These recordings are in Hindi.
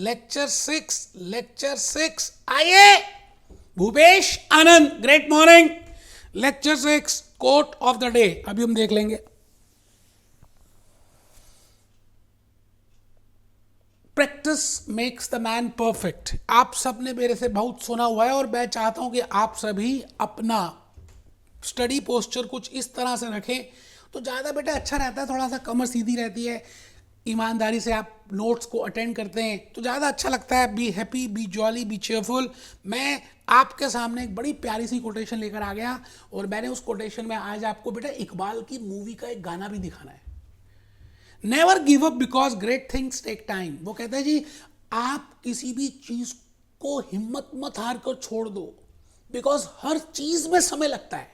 लेक्चर सिक्स आइए Bhupesh Anand, great morning. Lecture 6 quote of the day अभी हम देख लेंगे। Practice makes the man perfect. आप सबने मेरे से बहुत सुना हुआ है और मैं चाहता हूं कि आप सभी अपना स्टडी पोस्चर कुछ इस तरह से रखें तो ज़्यादा बेटा अच्छा रहता है। थोड़ा सा कमर सीधी रहती है, ईमानदारी से आप नोट्स को अटेंड करते हैं तो ज़्यादा अच्छा लगता है। B happy, be jolly, be cheerful. मैं आपके सामने एक बड़ी प्यारी सी कोटेशन लेकर आ गया और मैंने उस कोटेशन में आज आपको बेटा इकबाल की मूवी का एक गाना भी दिखाना है। Never give up because great things take time. वो कहता है जी आप किसी भी चीज को हिम्मत मत हार कर छोड़ दो, बिकॉज हर चीज में समय लगता है।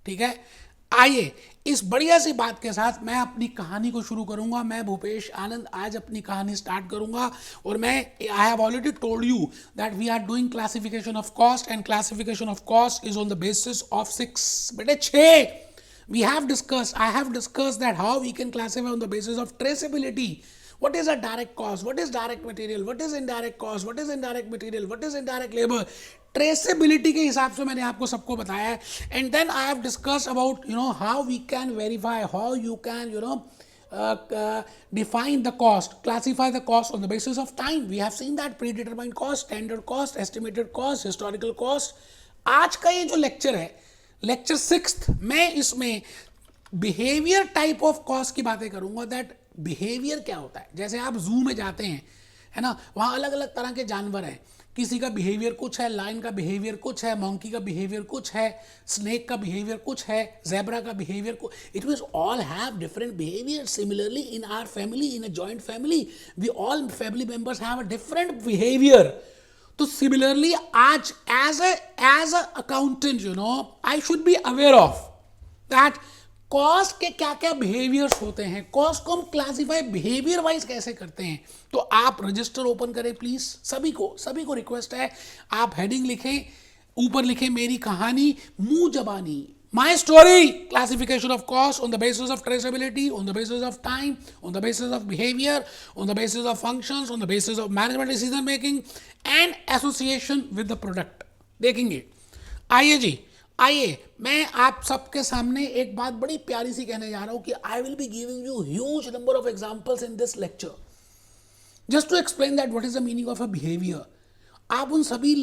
ठीक है, आइए इस बढ़िया सी बात के साथ मैं अपनी कहानी को शुरू करूंगा। मैं भूपेश आनंद आज अपनी कहानी स्टार्ट करूंगा और मैं I have already told you that we are doing classification of cost and classification of cost is on the basis of 6 बेटे 6 we have discussed, I have discussed that how we can classify on the basis of traceability. What is a direct cost? What is direct material? What is indirect cost? What is indirect material? What is indirect labor? Traceability के हिसाब से मैंने आपको सबको बताया है. And then I have discussed about how we can verify, how you can define the cost, classify the cost on the basis of time. We have seen that predetermined cost, standard cost, estimated cost, historical cost. आज का ये जो लेक्चर है लेक्चर 6 मैं इसमें बिहेवियर टाइप ऑफ कॉस्ट की बातें करूंगा। दैट बिहेवियर क्या होता है। जैसे आप जू में जाते हैं, है ना, वहाँ अलग अलग तरह के जानवर हैं। किसी का बिहेवियर कुछ है, लायन का बिहेवियर कुछ है, मंकी का बिहेवियर कुछ है, स्नेक का बिहेवियर कुछ है, ज़ेब्रा का बिहेवियर कुछ। It means all have different behaviour. Similarly in our family, in a joint family, we all family members have a different behaviour. तो सिमिलरली आज as an accountant I should be aware of that cost के क्या क्या बिहेवियर्स होते हैं। कॉस्ट को हम क्लासिफाई बिहेवियर वाइज कैसे करते हैं। तो आप रजिस्टर ओपन करें प्लीज। सभी को रिक्वेस्ट है आप हेडिंग लिखें, ऊपर लिखें मेरी कहानी मुंह जबानी। My story, classification of cost on the basis of traceability, on the basis of time, on the basis of behavior, on the basis of functions, on the basis of management decision making and association with the product देखेंगे। आइए जी, आइए मैं आप सबके सामने एक बात बड़ी प्यारी सी कहने जा रहा हूँ कि I will be giving you huge number of examples in this lecture just to explain that what is the meaning of a behavior। आप उन सभी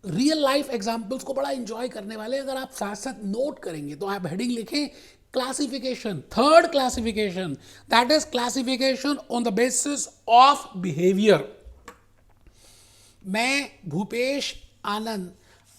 रियल लाइफ एग्जाम्पल्स को बड़ा इंजॉय करने वाले। अगर आप साथ साथ नोट करेंगे तो आप हेडिंग लिखें classification, third classification, that is classification on the basis of behaviour. मैं भूपेश आनंद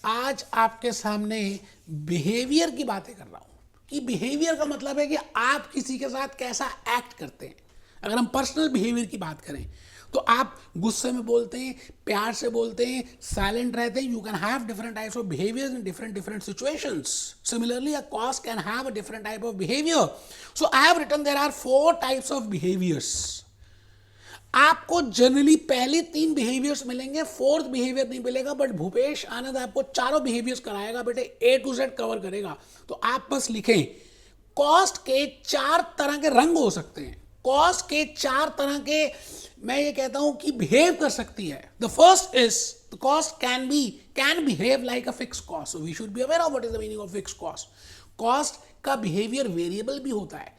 आज आपके सामने बिहेवियर की बातें कर रहा हूं कि बिहेवियर का मतलब है कि आप किसी के साथ कैसा एक्ट करते हैं। अगर हम पर्सनल बिहेवियर की बात करें तो आप गुस्से में बोलते हैं, प्यार से बोलते हैं, साइलेंट रहते हैं। You can have different types of behaviours in different situations. Similarly a cost can have a different type of behaviour. So I have written there are 4 types of behaviours. आपको जनरली पहले 3 बिहेवियर्स मिलेंगे, 4th बिहेवियर नहीं मिलेगा, बट भूपेश आनंद आपको चारों बिहेवियर्स कराएगा बेटे, A to Z कवर करेगा। तो आप बस लिखें कॉस्ट के 4 तरह के रंग हो सकते हैं। कॉस्ट के 4 तरह के मैं ये कहता हूं कि बिहेव कर सकती है। The first is the cost can behave like a fix cost. So we should be aware of what is the meaning of fix cost. Cost का बिहेवियर वेरिएबल भी होता है।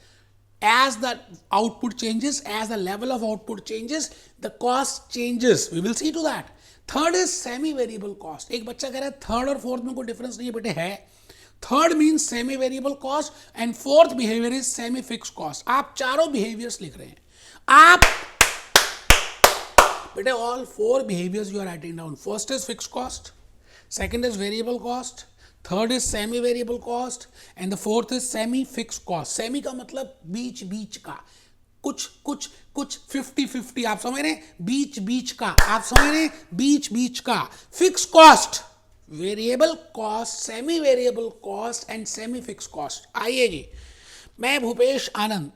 As the output changes, as the level of output changes, the cost changes. We will see to that. Third is semi-variable cost. एक बच्चा कह रहा है थर्ड और फोर्थ में कोई डिफरेंस नहीं है बेटे, है। Third means semi variable cost and fourth behaviour is semi fix cost. आप चारों बिहेवियर्स लिख रहे हैं। आप बेटे all 4 behaviors you are writing down. First is fixed cost, second is variable cost, third is semi variable cost and the fourth is semi fixed cost. Semi का मतलब बीच बीच का, कुछ 50-50 आप समझ रहे हैं, बीच का आप समझ रहे हैं, बीच का। Fix cost, variable cost, semi variable cost and semi fix cost. आइए जी, मैं भूपेश आनंद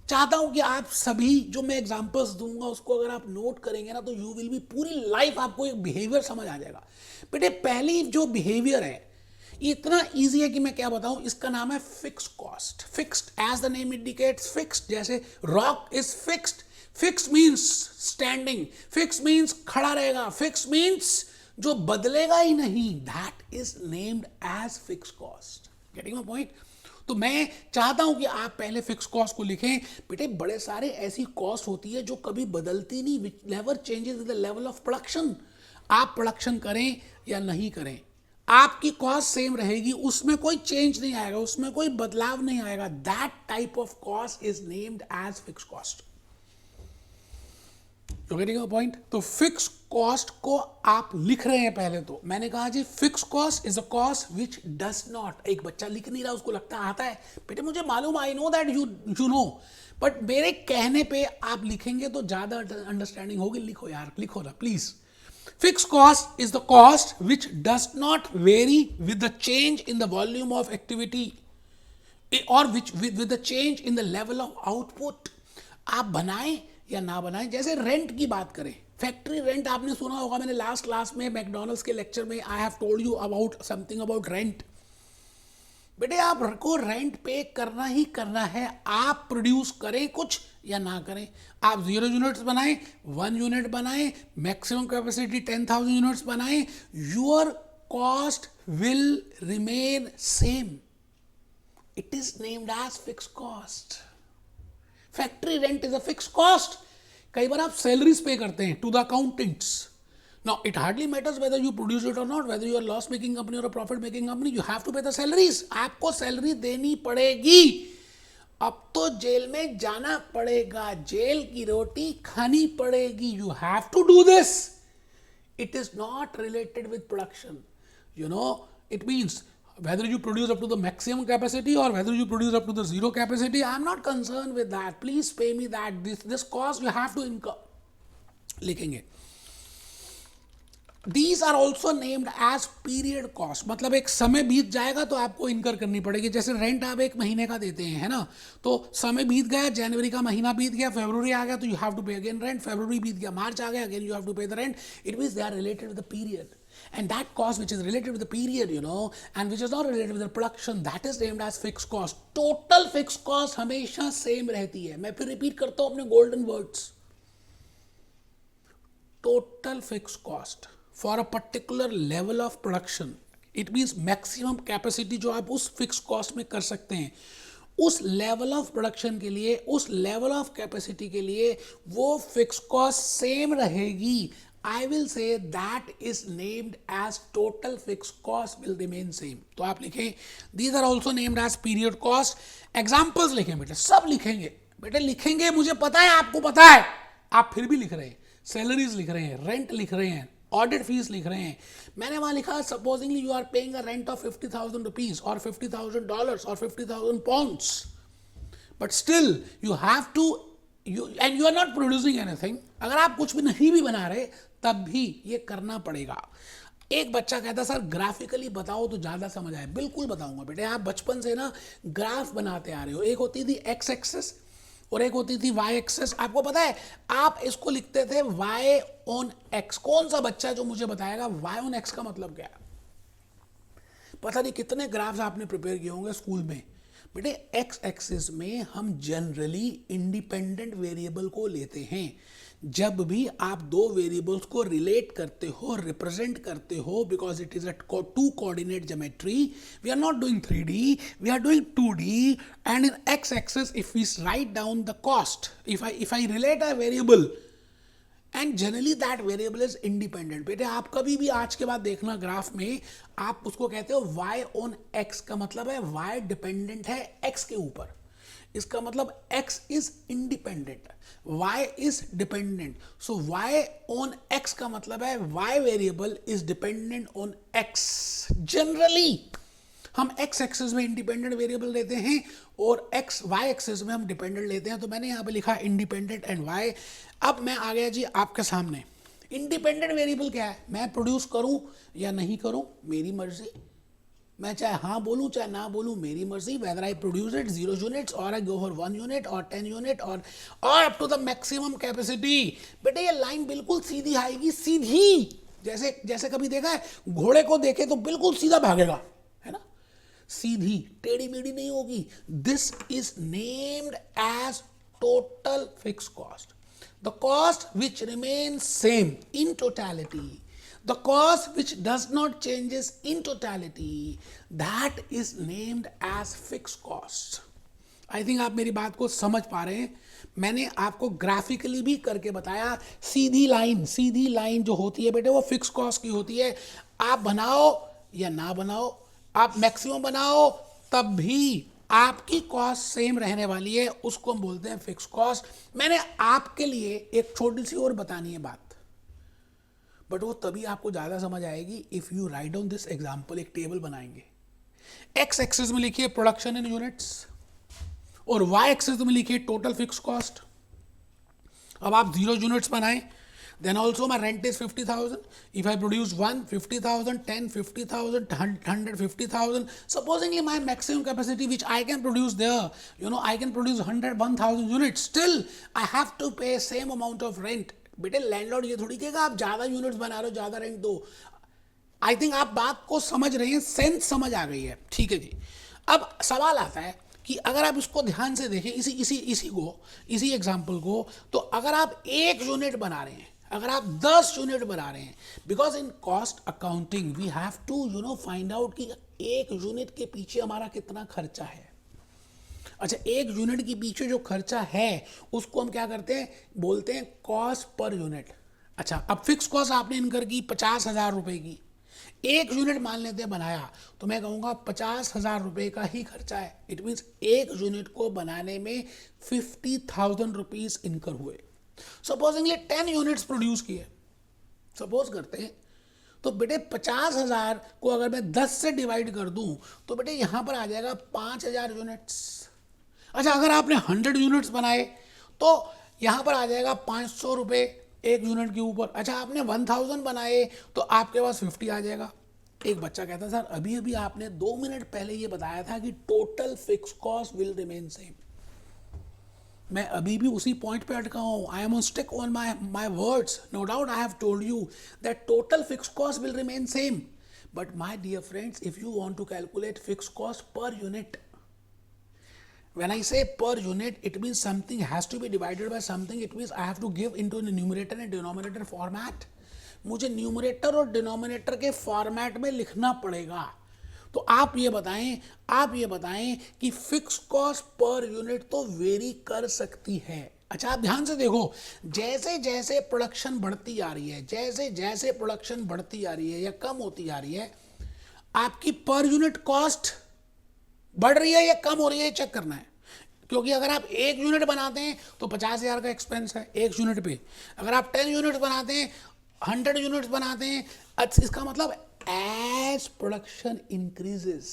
चाहता हूं कि आप सभी जो मैं एग्जांपल्स दूंगा उसको अगर आप नोट करेंगे ना तो यू विल बी, पूरी लाइफ आपको एक बिहेवियर समझ आ जाएगा। बेटे पहली जो बिहेवियर है ये इतना इजी है कि मैं क्या बताऊं, इसका नाम है fix cost. Fixed as the name indicates, fixed जैसे rock is fixed, fix means standing, fix means खड़ा रहेगा, फिक्स मीन्स जो बदलेगा ही नहीं, that is named as fix cost. Getting my point? तो मैं चाहता हूं कि आप पहले फिक्स कॉस्ट को लिखें। बेटे बड़े सारे ऐसी कॉस्ट होती है जो कभी बदलती नहीं, which never changes with the level of production. आप प्रोडक्शन करें या नहीं करें, आपकी कॉस्ट सेम रहेगी, उसमें कोई चेंज नहीं आएगा, उसमें कोई बदलाव नहीं आएगा। That type of cost is named as fix cost. You getting a point? तो फिक्स कॉस्ट को आप लिख रहे हैं पहले, तो मैंने कहा जी fix cost is a cost which does not, एक बच्चा लिख नहीं रहा, उसको लगता आता है, बेटे मुझे मालूम, I know that you know, but मेरे कहने पे आप लिखेंगे तो ज्यादा अंडरस्टैंडिंग होगी। लिखो यार, लिखो ना please. Fixed cost is the cost which does not vary with the change in the volume of activity or which with the change in the level of output। आप बनाएं या ना बनाएं, जैसे रेंट की बात करें, फैक्ट्री रेंट आपने सुना होगा, मैंने लास्ट क्लास में मैकडॉनल्ड्स के लेक्चर में आई have told you about something about rent. बेटे आपको रेंट पे करना ही करना है, आप प्रोड्यूस करें कुछ या ना करें। आप 0 यूनिट्स बनाएं, 1 यूनिट बनाएं, मैक्सिमम कैपेसिटी 10,000 यूनिट्स बनाएं, your cost will remain same. It is named as fix cost. Factory rent is a fix cost. कई बार आप सैलरीज पे करते हैं to the accountants. Now, it hardly matters whether you produce it or not, whether you are loss-making company or a profit-making company, you have to pay the salaries. आपको सैलरी देनी पड़ेगी। अब तो जेल में जाना पड़ेगा, जेल की रोटी खानी पड़ेगी। You have to do this. It is not related with production. You know, it means whether you produce up to the maximum capacity or whether you produce up to the zero capacity, I am not concerned with that. Please pay me that. This cost you have to incur. लिखेंगे। These are also named as period cost, मतलब एक समय बीत जाएगा तो आपको इनकर करनी पड़ेगी। जैसे रेंट आप 1 महीने का देते हैं, है ना, तो समय बीत गया, जनवरी का महीना बीत गया, फरवरी आ गया, तो यू हैव टू पे अगेन रेंट, फरवरी बीत गया, मार्च आ गया, again you have to pay the rent. It means they are related with the period, and that cost which is related with the period, you know, and which is not related with the production, that is named as fixed cost. Total fixed cost हमेशा सेम रहती है। मैं फिर रिपीट करता हूँ अपने golden words. Total fixed cost for a particular level of production, it means maximum capacity जो आप उस fixed cost में कर सकते हैं, उस level of production के लिए, उस level of capacity के लिए वो fixed cost same रहेगी। I will say that is named as total fixed cost will remain same। तो आप लिखें these are also named as period cost। examples लिखें बेटे, सब लिखेंगे बेटे, लिखेंगे, मुझे पता है आपको पता है, आप फिर भी लिख रहे हैं। सैलरीज लिख रहे हैं, रेंट लिख रहे हैं, ऑडिट फीस लिख रहे हैं। मैंने वहां लिखा supposingly you are paying a rent of 50,000 rupees और $50,000 और 50,000 pounds, but still you have to and you are not producing anything. अगर आप कुछ भी नहीं भी बना रहे तब भी ये करना पड़ेगा। एक बच्चा कहता सर ग्राफिकली बताओ तो ज़्यादा समझ आए। बिल्कुल बताऊंगा बेटे, आप बचपन से ना ग्राफ बनाते आ रहे हो। एक होती थी एक्स एक्सेस और एक होती थी वाई एक्सेस। आपको पता है आप इसको लिखते थे वाई ऑन एक्स। कौन सा बच्चा जो मुझे बताएगा वाई ऑन एक्स का मतलब क्या है? पता नहीं कितने ग्राफ्स आपने प्रिपेयर किए होंगे स्कूल में। बेटे एक्स एक्सिस में हम जनरली इंडिपेंडेंट वेरिएबल को लेते हैं। जब भी आप दो वेरिएबल्स को रिलेट करते हो, रिप्रेजेंट करते हो, because it is a 2 coordinate geometry, we are not doing 3D, we are doing 2D, and in X axis if we write down the cost, if I relate a variable and generally that variable is independent. बेटे आप कभी भी आज के बाद देखना ग्राफ में, आप उसको कहते हो वाई ऑन एक्स, का मतलब है वाई डिपेंडेंट है एक्स के ऊपर। इसका मतलब x is independent, y is dependent. So y on x का मतलब है y variable is dependent on x। Generally हम x एक्सिस में इंडिपेंडेंट वेरिएबल लेते हैं और y एक्सिस में हम डिपेंडेंट लेते हैं। तो मैंने यहाँ पे लिखा इंडिपेंडेंट एंड y। अब मैं आ गया जी आपके सामने। इंडिपेंडेंट वेरिएबल क्या है? मैं प्रोड्यूस करूं या नहीं करूं मेरी मर्जी, मैं चाहे हाँ बोलूँ चाहे ना बोलूँ मेरी मर्जी। Whether I produce it 0 units और आई गो फॉर 1 यूनिट और 10 यूनिट और up to the maximum capacity. बेटे ये लाइन बिल्कुल सीधी आएगी, सीधी। जैसे कभी देखा है घोड़े को देखे तो बिल्कुल सीधा भागेगा, है ना, सीधी, टेढ़ी मेढ़ी नहीं होगी। This is named as total fix cost. the cost which remains same in totality, the cost which does not changes in totality, that is named as fixed cost. I think आप मेरी बात को समझ पा रहे हैं. मैंने आपको ग्राफिकली भी करके बताया. सीधी लाइन जो होती है बेटे वो फिक्स कॉस्ट की होती है. आप बनाओ या ना बनाओ, आप मैक्सिमम बनाओ तब भी आपकी कॉस्ट सेम रहने वाली है, उसको हम बोलते हैं फिक्स कॉस्ट. मैंने आपके लिए एक छोटी सी और बतानी है बात, बट वो तभी आपको ज़्यादा समझ आएगी if you write down this example. एक टेबल बनाएंगे, एक्स एक्सिस में लिखिए प्रोडक्शन इन यूनिट्स और वाई एक्सिस में लिखिए टोटल फिक्स कॉस्ट. अब आप 0 यूनिट्स बनाएं, then also my rent is 50,000. if I produce 1 50,000, 10 50,000, 100 50,000, supposingly my maximum capacity which I can produce there, I can produce 1,000 units, still I have to pay same amount of rent. बेटे लैंडलॉर्ड ये थोड़ी कहेगा आप ज़्यादा यूनिट्स बना रहे हो ज़्यादा रेंट दो. आई थिंक आप बात को समझ रहे हैं, सेंस समझ आ गई है. ठीक है जी. अब सवाल आता है कि अगर आप इसको ध्यान से देखें, इसी एग्जाम्पल को, तो अगर आप 1 यूनिट बना रहे हैं, अगर आप 10 यूनिट बना रहे हैं, because in cost accounting we have to find out कि 1 यूनिट के पीछे हमारा कितना खर्चा है. अच्छा, 1 यूनिट के पीछे जो खर्चा है उसको हम क्या करते हैं, बोलते हैं कॉस्ट पर यूनिट. अच्छा, अब फिक्स कॉस्ट आपने इनकर की 50,000 रुपए की, 1 यूनिट मान लेते हैं बनाया, तो मैं कहूँगा 50,000 रुपये का ही खर्चा है. इट मीन्स 1 यूनिट को बनाने में 50,000 रुपीज़ इनकर हुए. सपोजिंगली 10 यूनिट्स प्रोड्यूस किए, सपोज करते हैं, तो बेटे 50,000 को अगर मैं 10 से डिवाइड कर दूं तो बेटे यहाँ पर आ जाएगा 5,000 यूनिट्स. अच्छा, अगर आपने 100 यूनिट्स बनाए तो यहाँ पर आ जाएगा 500 रुपये 1 यूनिट के ऊपर. अच्छा, आपने 1000 बनाए तो आपके पास 50 आ जाएगा. एक बच्चा कहता सर अभी आपने 2 मिनट पहले ये बताया था कि total fix cost will remain same. मैं अभी भी उसी पॉइंट पे अटका हूँ. I am on stick on my words. No doubt I have told you that total fix cost will remain same. But my dear friends, if you want to calculate fix cost per unit, when I say per unit, it means something has to be divided by something. It means I have to give into the numerator and denominator format. मुझे न्यूमरेटर और डिनोमिनेटर के फॉर्मेट में लिखना पड़ेगा. तो आप ये बताएं कि फिक्स कॉस्ट पर यूनिट तो वेरी कर सकती है. अच्छा, आप ध्यान से देखो, जैसे जैसे प्रोडक्शन बढ़ती आ रही है, जैसे प्रोडक्शन बढ़ती आ रही है या कम होती आ रही है, आपकी पर यूनिट कॉस्ट बढ़ रही है या कम हो रही है, चेक करना है. क्योंकि अगर आप 1 यूनिट बनाते हैं तो 50,000 का एक्सपेंस है 1 यूनिट पे. अगर आप 10 यूनिट्स बनाते हैं, 100 यूनिट्स बनाते हैं, इसका मतलब as production increases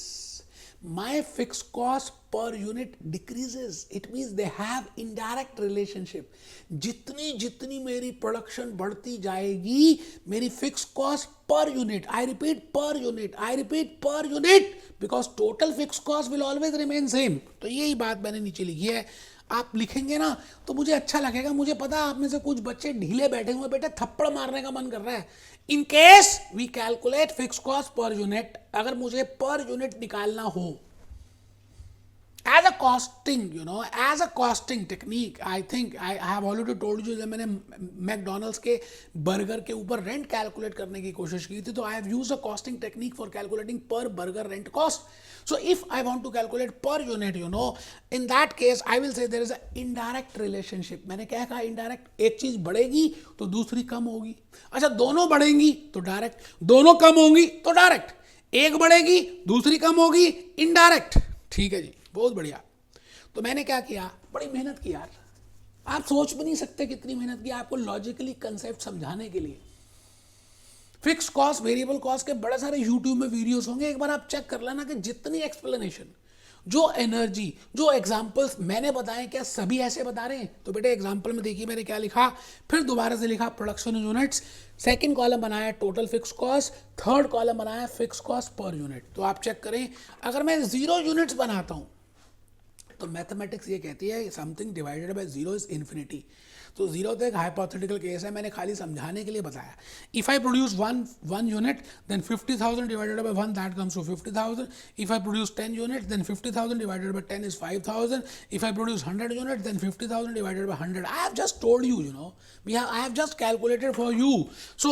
my fixed cost per unit decreases. It means they have indirect relationship. जितनी मेरी प्रोडक्शन बढ़ती जाएगी, मेरी fix cost per unit, I repeat per unit, because total fixed cost will always remain same. तो यही बात मैंने नीचे लिखी है. आप लिखेंगे ना तो मुझे अच्छा लगेगा. मुझे पता है आप में से कुछ बच्चे ढीले बैठे हुए, बेटे थप्पड़ मारने का मन कर रहा है. In case we calculate fix cost per unit, अगर मुझे पर यूनिट निकालना हो as a costing technique, I think I have already told you जब मैंने मैकडोनल्ड्स के बर्गर के ऊपर रेंट कैलकुलेट करने की कोशिश की थी, तो I have used a costing technique for calculating per burger rent cost. So if I want to calculate per unit, in that case I will say there is a indirect relationship. मैंने क्या कहा, indirect. एक चीज बढ़ेगी तो दूसरी कम होगी. अच्छा, दोनों बढ़ेंगी तो डायरेक्ट, दोनों कम होंगी तो डायरेक्ट, एक बढ़ेगी दूसरी कम होगी, इनडायरेक्ट. ठीक है जी, बहुत बढ़िया. तो मैंने क्या किया, बड़ी मेहनत की यार. आप सोच भी नहीं सकते कितनी मेहनत की आपको लॉजिकली कंसेप्ट समझाने के लिए. फिक्स कॉस्ट, वेरिएबल कॉस्ट के बड़े सारे यूट्यूब में वीडियोस होंगे, एक बार आप चेक कर लेना कि जितनी एक्सप्लेनेशन, जो एनर्जी, जो एग्जांपल्स मैंने बताए, क्या सभी ऐसे बता रहे हैं. तो बेटे एग्जांपल में देखिए मैंने क्या लिखा, फिर दोबारा से लिखा प्रोडक्शन यूनिट्स, सेकंड कॉलम बनाया total fix cost, third column बनाया फिक्स कॉस्ट पर यूनिट. तो आप चेक करें, अगर मैं 0 यूनिट्स बनाता हूँ तो मैथमेटिक्स ये कहती है something divided by zero is infinity. तो जीरो तो एक हाइपोथेटिकल केस है, मैंने खाली समझाने के लिए बताया। If I produce one unit then 50,000 divided by 1 that comes to 50,000। If I produce 10 unit then 50,000 divided by 10 is 5,000। If I produce 100 unit then 50,000 divided by 100। I have just told you, you know, I have just calculated for you. So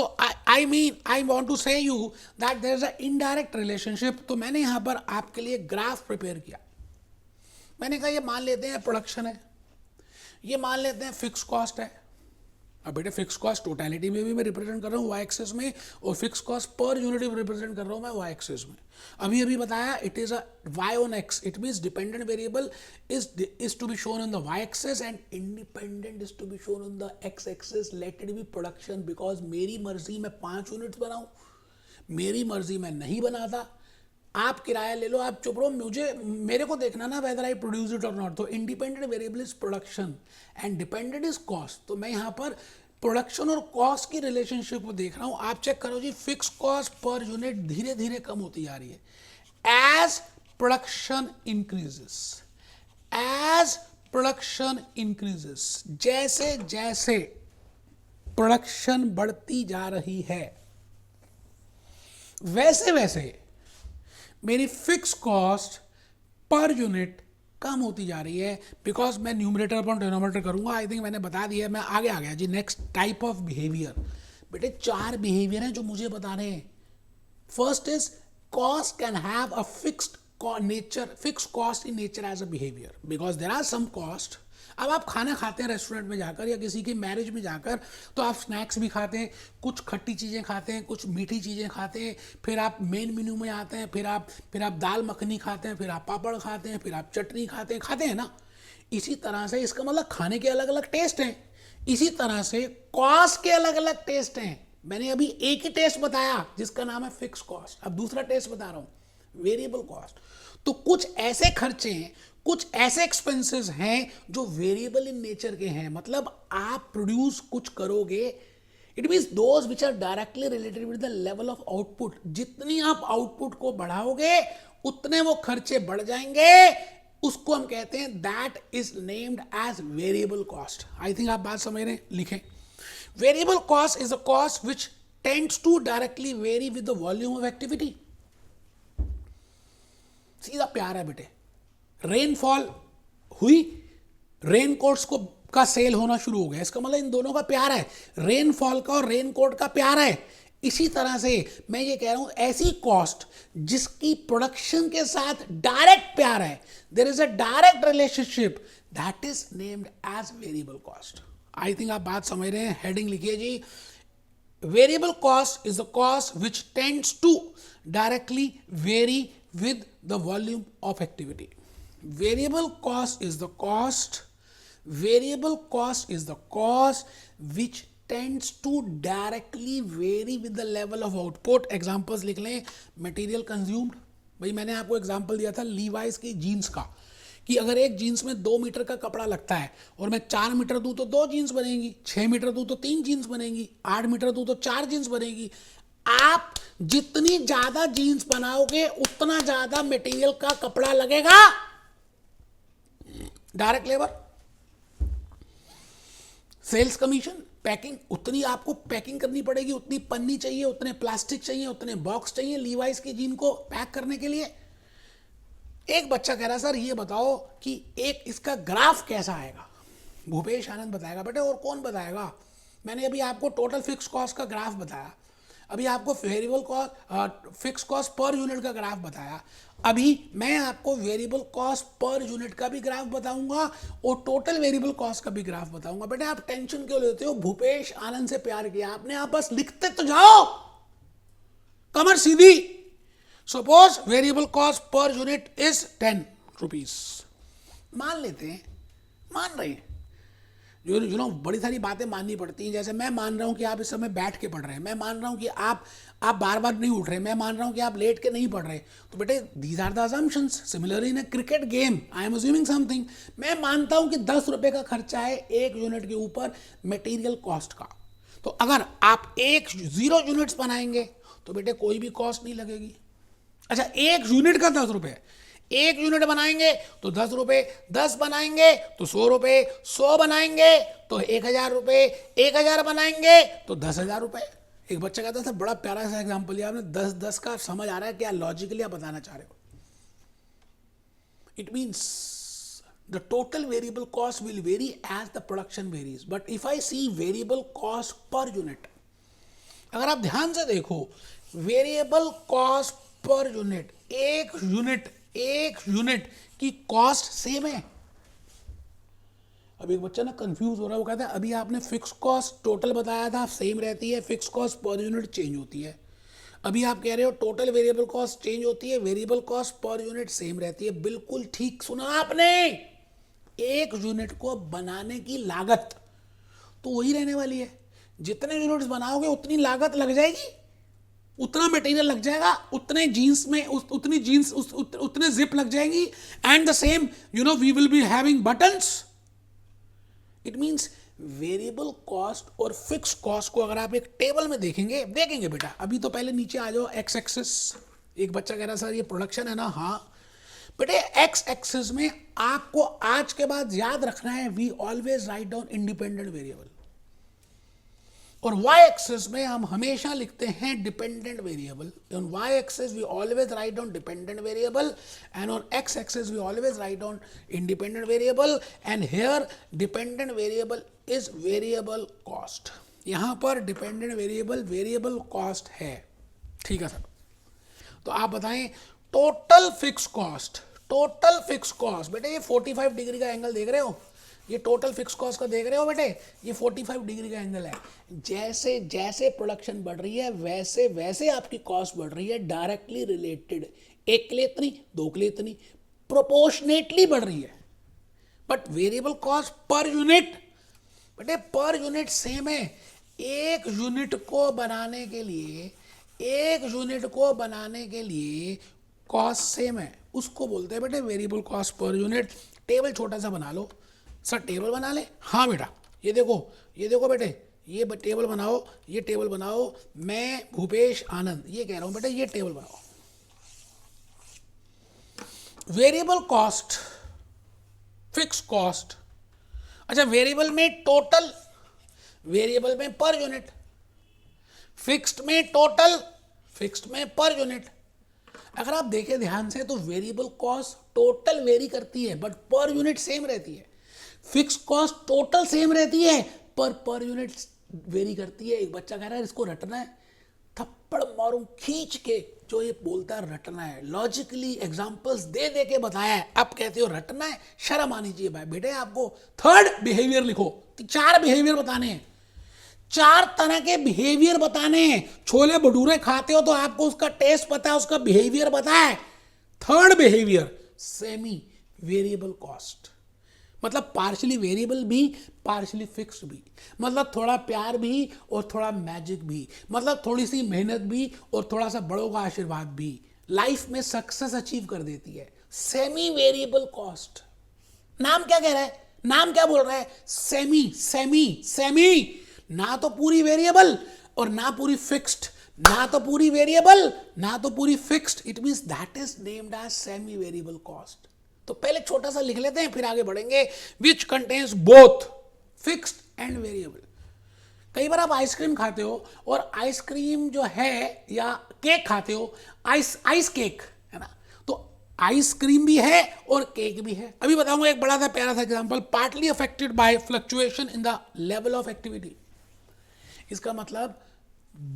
I mean I want to say you that there is an indirect relationship. तो मैंने यहाँ पर आपके लिए ग्राफ प्रिपेयर किया। मैंने कहा ये मान लेते हैं प्रोडक्शन है, ये मान लेते हैं फिक्स कॉस्ट है। अब बेटे फिक्स कॉस्ट टोटलिटी में भी मैं रिप्रेजेंट कर रहा हूँ वाई एक्सेस में, और फिक्स कॉस्ट पर यूनिट भी रिप्रेजेंट कर रहा हूँ मैं वाई एक्सेस में। अभी बताया it is a Y on X, it means dependent variable is to be shown on the y axis and independent is to be shown on the x axis. Let it be production, because मेरी मर्जी में 5 यूनिट्स बनाऊँ, मेरी मर्जी में नहीं बनाता। आप किराया ले लो, आप चुप रहो, मेरे को देखना ना वेदर आई प्रोड्यूस इट और नॉट। तो independent variable is production and dependent is cost. तो मैं यहाँ पर प्रोडक्शन और कॉस्ट की रिलेशनशिप को देख रहा हूँ। आप चेक करो जी, फिक्स कॉस्ट पर यूनिट धीरे धीरे कम होती जा रही है as production increases, as production increases. जैसे जैसे प्रोडक्शन बढ़ती जा रही है वैसे वैसे मेरी फिक्स कॉस्ट पर यूनिट कम होती जा रही है, बिकॉज मैं न्यूमरेटर अपॉन डिनोमिनेटर करूंगा। आई थिंक मैंने बता दिया, मैं आगे आ गया जी। नेक्स्ट टाइप ऑफ बिहेवियर, बेटे 4 बिहेवियर हैं जो मुझे बताने हैं। First is cost can have a fixed nature, fix cost in nature as a behaviour, because there are some cost. अब आप खाना खाते हैं रेस्टोरेंट में जाकर या किसी की मैरिज में जाकर, तो आप स्नैक्स भी खाते हैं, कुछ खट्टी चीज़ें खाते हैं, कुछ मीठी चीज़ें खाते हैं, फिर आप मेन मेन्यू में आते हैं, फिर आप दाल मखनी खाते हैं, फिर आप पापड़ खाते हैं, फिर आप चटनी खाते हैं ना। इसी तरह से इसका मतलब खाने के अलग अलग टेस्ट हैं, इसी तरह से कॉस्ट के अलग अलग टेस्ट हैं। मैंने अभी एक ही टेस्ट बताया जिसका नाम है फिक्स कॉस्ट, अब दूसरा टेस्ट बता रहा हूँ वेरिएबल कॉस्ट। तो कुछ ऐसे खर्चे हैं, कुछ ऐसे एक्सपेंसेस हैं जो वेरिएबल इन नेचर के हैं। मतलब आप प्रोड्यूस कुछ करोगे, it means those which are directly related with the level of output. जितनी आप आउटपुट को बढ़ाओगे उतने वो खर्चे बढ़ जाएंगे, उसको हम कहते हैं that is named as variable cost. I think आप बात समझ रहे हैं, लिखें। Variable cost is a cost which tends to directly vary with the volume of activity. सीधा प्यार है बेटे, रेनफॉल हुई, रेनकोट्स को का सेल होना शुरू हो गया, इसका मतलब इन दोनों का प्यार है, रेनफॉल का और रेनकोट का प्यार है। इसी तरह से मैं ये कह रहा हूं ऐसी कॉस्ट जिसकी प्रोडक्शन के साथ डायरेक्ट प्यार है, there is a direct relationship, that is named as variable cost. I think आप बात समझ रहे हैं। हेडिंग लिखिए जी, variable cost is the cost which tends to directly vary with the volume of activity. Variable cost is the cost which tends to directly vary with the level of output. Examples लिख लें, material consumed। भाई मैंने आपको एग्जाम्पल दिया था लीवाइस की जीन्स का, कि अगर एक जीन्स में 2 मीटर का कपड़ा लगता है और मैं 4 मीटर दूं तो 2 जीन्स बनेगी, 6 मीटर दूं तो 3 जीन्स बनेगी, 8 मीटर दूं तो 4 जीन्स बनेगी। आप जितनी ज्यादा जीन्स बनाओगे उतना ज्यादा मटेरियल का कपड़ा लगेगा। Direct labour, sales commission, packing, उतनी आपको पैकिंग करनी पड़ेगी, उतनी पन्नी चाहिए, उतने प्लास्टिक चाहिए, उतने बॉक्स चाहिए लीवाइस की जीन को पैक करने के लिए। एक बच्चा कह रहा सर ये बताओ कि एक इसका ग्राफ कैसा आएगा। भूपेश आनंद बताएगा। बेटे और कौन बताएगा? मैंने अभी आपको टोटल फिक्स कॉस्ट का ग्राफ बताया, अभी आपको variable cost fix cost per unit का ग्राफ बताया, अभी मैं आपको वेरिएबल कॉस्ट पर यूनिट का भी ग्राफ बताऊंगा और टोटल वेरिएबल कॉस्ट का भी ग्राफ बताऊंगा। बेटे आप टेंशन क्यों लेते हो? भूपेश आनंद से प्यार किया आपने, आप बस लिखते तो जाओ, कमर सीधी। Suppose variable cost per unit is 10 rupees, मान लेते हैं, मान रहे हैं, यू नो बड़ी सारी बातें माननी पड़ती हैं। जैसे मैं मान रहा हूं कि आप इस समय बैठ के पढ़ रहे हैं, मैं मान रहा हूं कि आप बार बार नहीं उठ रहे, मैं मान रहा हूं कि आप लेट के नहीं पढ़ रहे, तो बेटे these are the assumptions. Similarly in a cricket game I am assuming something. मैं मानता हूं कि 10 रुपए का खर्चा है 1 यूनिट के ऊपर मटेरियल कॉस्ट का, तो अगर आप 0 यूनिट्स बनाएंगे तो बेटे कोई भी कॉस्ट नहीं लगेगी। अच्छा 1 यूनिट का 10 रुपए, एक यूनिट बनाएंगे तो 10 रुपए, 10 बनाएंगे तो 100 रुपए, 100 बनाएंगे तो 1000 रुपए, 1000 बनाएंगे तो 10,000 रुपए। एक बच्चा कहता था बड़ा प्यारा सा एग्जाम्पल लिया आपने, 10 का समझ आ रहा है क्या लॉजिकली आप बताना चाह रहे हो? It means the total variable cost will vary as the production varies, but if I see variable cost per unit, अगर आप ध्यान से देखो वेरिएबल कॉस्ट पर यूनिट, एक यूनिट की कॉस्ट सेम है। अब एक बच्चा ना कंफ्यूज हो रहा है, वो कहता है अभी आपने फिक्स कॉस्ट टोटल बताया था सेम रहती है, fix cost per unit change होती है। अभी आप कह रहे हो टोटल वेरिएबल कॉस्ट चेंज होती है, variable cost per unit same रहती है। बिल्कुल ठीक सुना आपने। एक यूनिट को बनाने की लागत तो वही रहने वाली है, जितने यूनिट्स बनाओगे उतनी लागत लग जाएगी, उतना मटेरियल लग जाएगा, उतने जीन्स में उतनी जीन्स उतने जिप लग जाएगी, and the same we will be having buttons. It means variable cost और फिक्स कॉस्ट को अगर आप एक टेबल में देखेंगे बेटा, अभी तो पहले नीचे आ जाओ एक्स एक्सिस। एक बच्चा कह रहा सर ये प्रोडक्शन है ना, हाँ बेटे एक्स एक्सिस में आपको आज के बाद याद रखना है we always write down independent variable, और वाई एक्सिस में हम हमेशा लिखते हैं dependent variable. On Y axis we always write down dependent variable and on X axis we always write down independent variable, and here dependent variable is variable cost. यहां पर डिपेंडेंट वेरिएबल कॉस्ट है, ठीक है सर। तो आप बताएं टोटल फिक्स कॉस्ट बेटे ये 45 डिग्री का एंगल देख रहे हो, ये टोटल फिक्स कॉस्ट का देख रहे हो बेटे, ये 45 डिग्री का एंगल है। जैसे जैसे प्रोडक्शन बढ़ रही है वैसे वैसे आपकी कॉस्ट बढ़ रही है, डायरेक्टली रिलेटेड, एक के लिए इतनी, दो के लिए इतनी, प्रोपोर्शनेटली बढ़ रही है। But variable cost per unit बेटे पर यूनिट सेम है। एक यूनिट को बनाने के लिए कॉस्ट सेम है, उसको बोलते हैं बेटे variable cost per unit. Table छोटा सा बना लो सर, टेबल बना ले, हाँ बेटा ये देखो बेटे, ये टेबल बनाओ, मैं भूपेश आनंद ये कह रहा हूं बेटे, ये टेबल बनाओ। वेरिएबल कॉस्ट, फिक्स कॉस्ट, अच्छा वेरिएबल में टोटल, वेरिएबल में पर यूनिट, फिक्स्ड में टोटल, फिक्स्ड में पर यूनिट। अगर आप देखें ध्यान से तो वेरिएबल कॉस्ट टोटल वेरी करती है बट पर यूनिट सेम रहती है। फिक्स कॉस्ट टोटल सेम रहती है पर यूनिट वेरी करती है। एक बच्चा कह रहा है इसको रटना है, थप्पड़ मारूं खींच के, जो ये बोलता है रटना है, लॉजिकली एग्जांपल्स दे दे के बताया है, अब कहते हो रटना है, शर्म आनी चाहिए भाई। बेटे आपको थर्ड बिहेवियर लिखो, 4 बिहेवियर बताने हैं, 4 तरह के बिहेवियर बताने हैं। छोले भटूरे खाते हो तो आपको उसका टेस्ट पता है, उसका बिहेवियर पता है। Third behaviour semi variable cost, मतलब पार्शली वेरिएबल भी पार्शली फिक्स्ड भी, मतलब थोड़ा प्यार भी और थोड़ा मैजिक भी, मतलब थोड़ी सी मेहनत भी और थोड़ा सा बड़ों का आशीर्वाद भी, लाइफ में सक्सेस अचीव कर देती है। सेमी वेरिएबल कॉस्ट, नाम क्या कह रहा है, नाम क्या बोल रहा है, सेमी, ना तो पूरी वेरिएबल और ना पूरी फिक्स्ड, ना तो पूरी वेरिएबल ना तो पूरी fixed, it means that is named as semi variable cost. तो पहले छोटा सा लिख लेते हैं फिर आगे बढ़ेंगे। Which contains both fixed and variable. कई बार आप आइसक्रीम खाते हो और आइसक्रीम जो है या केक खाते हो, आइस केक है ना, तो आइसक्रीम भी है और केक भी है। अभी बताऊंगा एक बड़ा सा प्यारा सा example, partly affected by fluctuation in the level of activity. इसका मतलब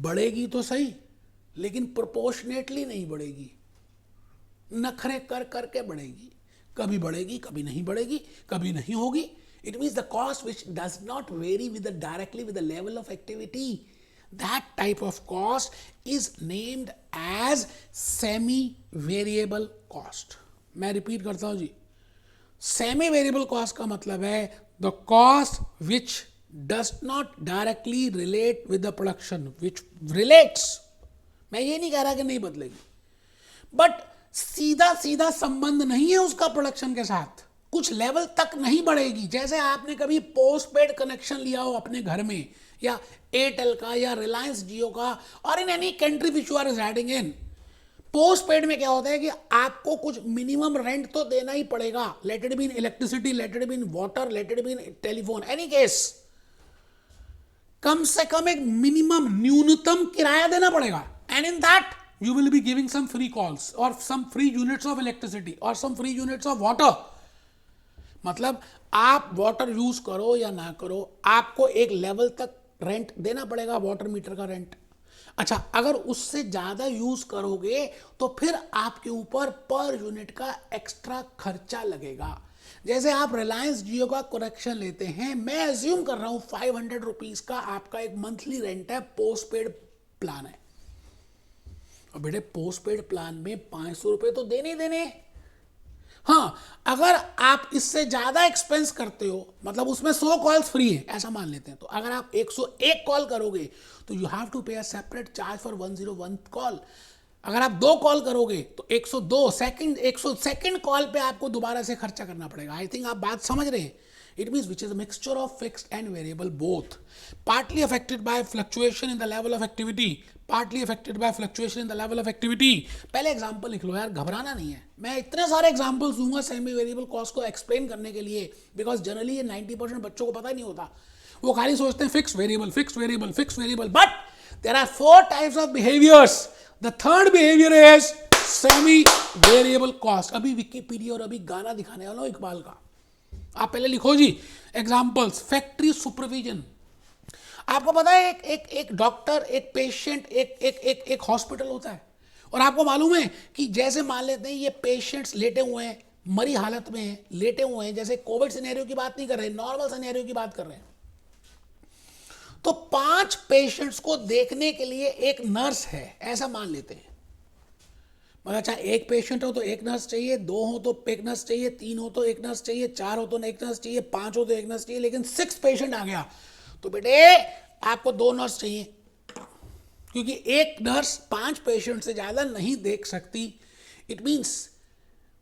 बढ़ेगी तो सही लेकिन प्रोपोर्शनेटली नहीं बढ़ेगी, नखरे कर करके बढ़ेगी, कभी बढ़ेगी कभी नहीं बढ़ेगी, कभी नहीं होगी। It means the cost which does not vary with directly with the level of activity, that type of cost is named as semi variable cost. मैं रिपीट करता हूं जी, सेमी वेरिएबल कॉस्ट का मतलब है the cost which does not directly relate with the production, which relates, मैं ये नहीं कह रहा कि नहीं बदलेगी, बट सीधा संबंध नहीं है उसका प्रोडक्शन के साथ, कुछ लेवल तक नहीं बढ़ेगी। जैसे आपने कभी पोस्ट पेड कनेक्शन लिया हो अपने घर में, या एयरटेल का या रिलायंस जियो का, और in any country which you are residing in, postpaid में क्या होता है कि आपको कुछ मिनिमम रेंट तो देना ही पड़ेगा, let it be in electricity, let it be in water, let it be in telephone, any case कम से कम एक मिनिमम न्यूनतम किराया देना पड़ेगा, and in that you will be giving some free calls or some free units of electricity or some free units of water. मतलब आप वाटर यूज करो या ना करो, आपको एक लेवल तक रेंट देना पड़ेगा, वाटर मीटर का रेंट। अच्छा, अगर उससे ज्यादा यूज करोगे तो फिर आपके ऊपर पर यूनिट का एक्स्ट्रा खर्चा लगेगा। जैसे आप रिलायंस जियो का कनेक्शन लेते हैं, मैं एज्यूम कर रहा हूं 500 रुपीज का आपका एक मंथली रेंट है, पोस्ट पेड प्लान है, और बेटे पोस्ट पेड प्लान में 500 रुपए तो देने ही देने। हाँ, अगर आप इससे ज्यादा एक्सपेंस करते हो, मतलब उसमें 100 कॉल्स फ्री है ऐसा मान लेते हैं, तो अगर आप 101 कॉल करोगे तो यू हैव टू पे a separate charge for 101 call. अगर आप 2 कॉल करोगे तो 102 सेकंड 100 सेकंड कॉल पे आपको दोबारा से खर्चा करना पड़ेगा। आई थिंक आप बात समझ रहे हैं। It means which is a mixture of fixed and variable both, partly affected by fluctuation in the level of activity, partly affected by fluctuation in the level of activity। पहले एग्जांपल लिख लो यार, घबराना नहीं है, मैं इतने सारे एग्जांपल्स दूंगा सेमी वेरिएबल कॉस्ट को एक्सप्लेन करने के लिए, बिकॉज जनरली ये 90% बच्चों को पता ही नहीं होता, वो खाली सोचते हैं fix variable fix variable fix variable, but there are 4 types of behaviours. The third behaviour is semi variable cost. अभी विकिपीडिया और अभी गाना दिखाने वाला हूं इकबाल का, आप पहले लिखो जी एग्जाम्पल्स। फैक्ट्री सुपरविजन, आपको पता है एक डॉक्टर, एक पेशेंट, एक हॉस्पिटल होता है, और आपको मालूम है कि जैसे मान लेते हैं ये पेशेंट्स लेटे हुए हैं, मरी हालत में हैं, लेटे हुए हैं, जैसे कोविड सिनेरियो की बात नहीं कर रहे, नॉर्मल सिनेरियो की बात कर रहे हैं, तो 5 पेशेंट्स को देखने के लिए एक नर्स है ऐसा मान लेते हैं। मतलब चाहे एक पेशेंट हो तो एक नर्स चाहिए, 2 हो तो एक नर्स चाहिए, 3 हो तो एक नर्स चाहिए, 4 हो तो एक नर्स चाहिए, 5 हो तो एक नर्स चाहिए, लेकिन 6 पेशेंट आ गया तो बेटे आपको 2 नर्स चाहिए, क्योंकि एक नर्स 5 पेशेंट से ज्यादा नहीं देख सकती। It means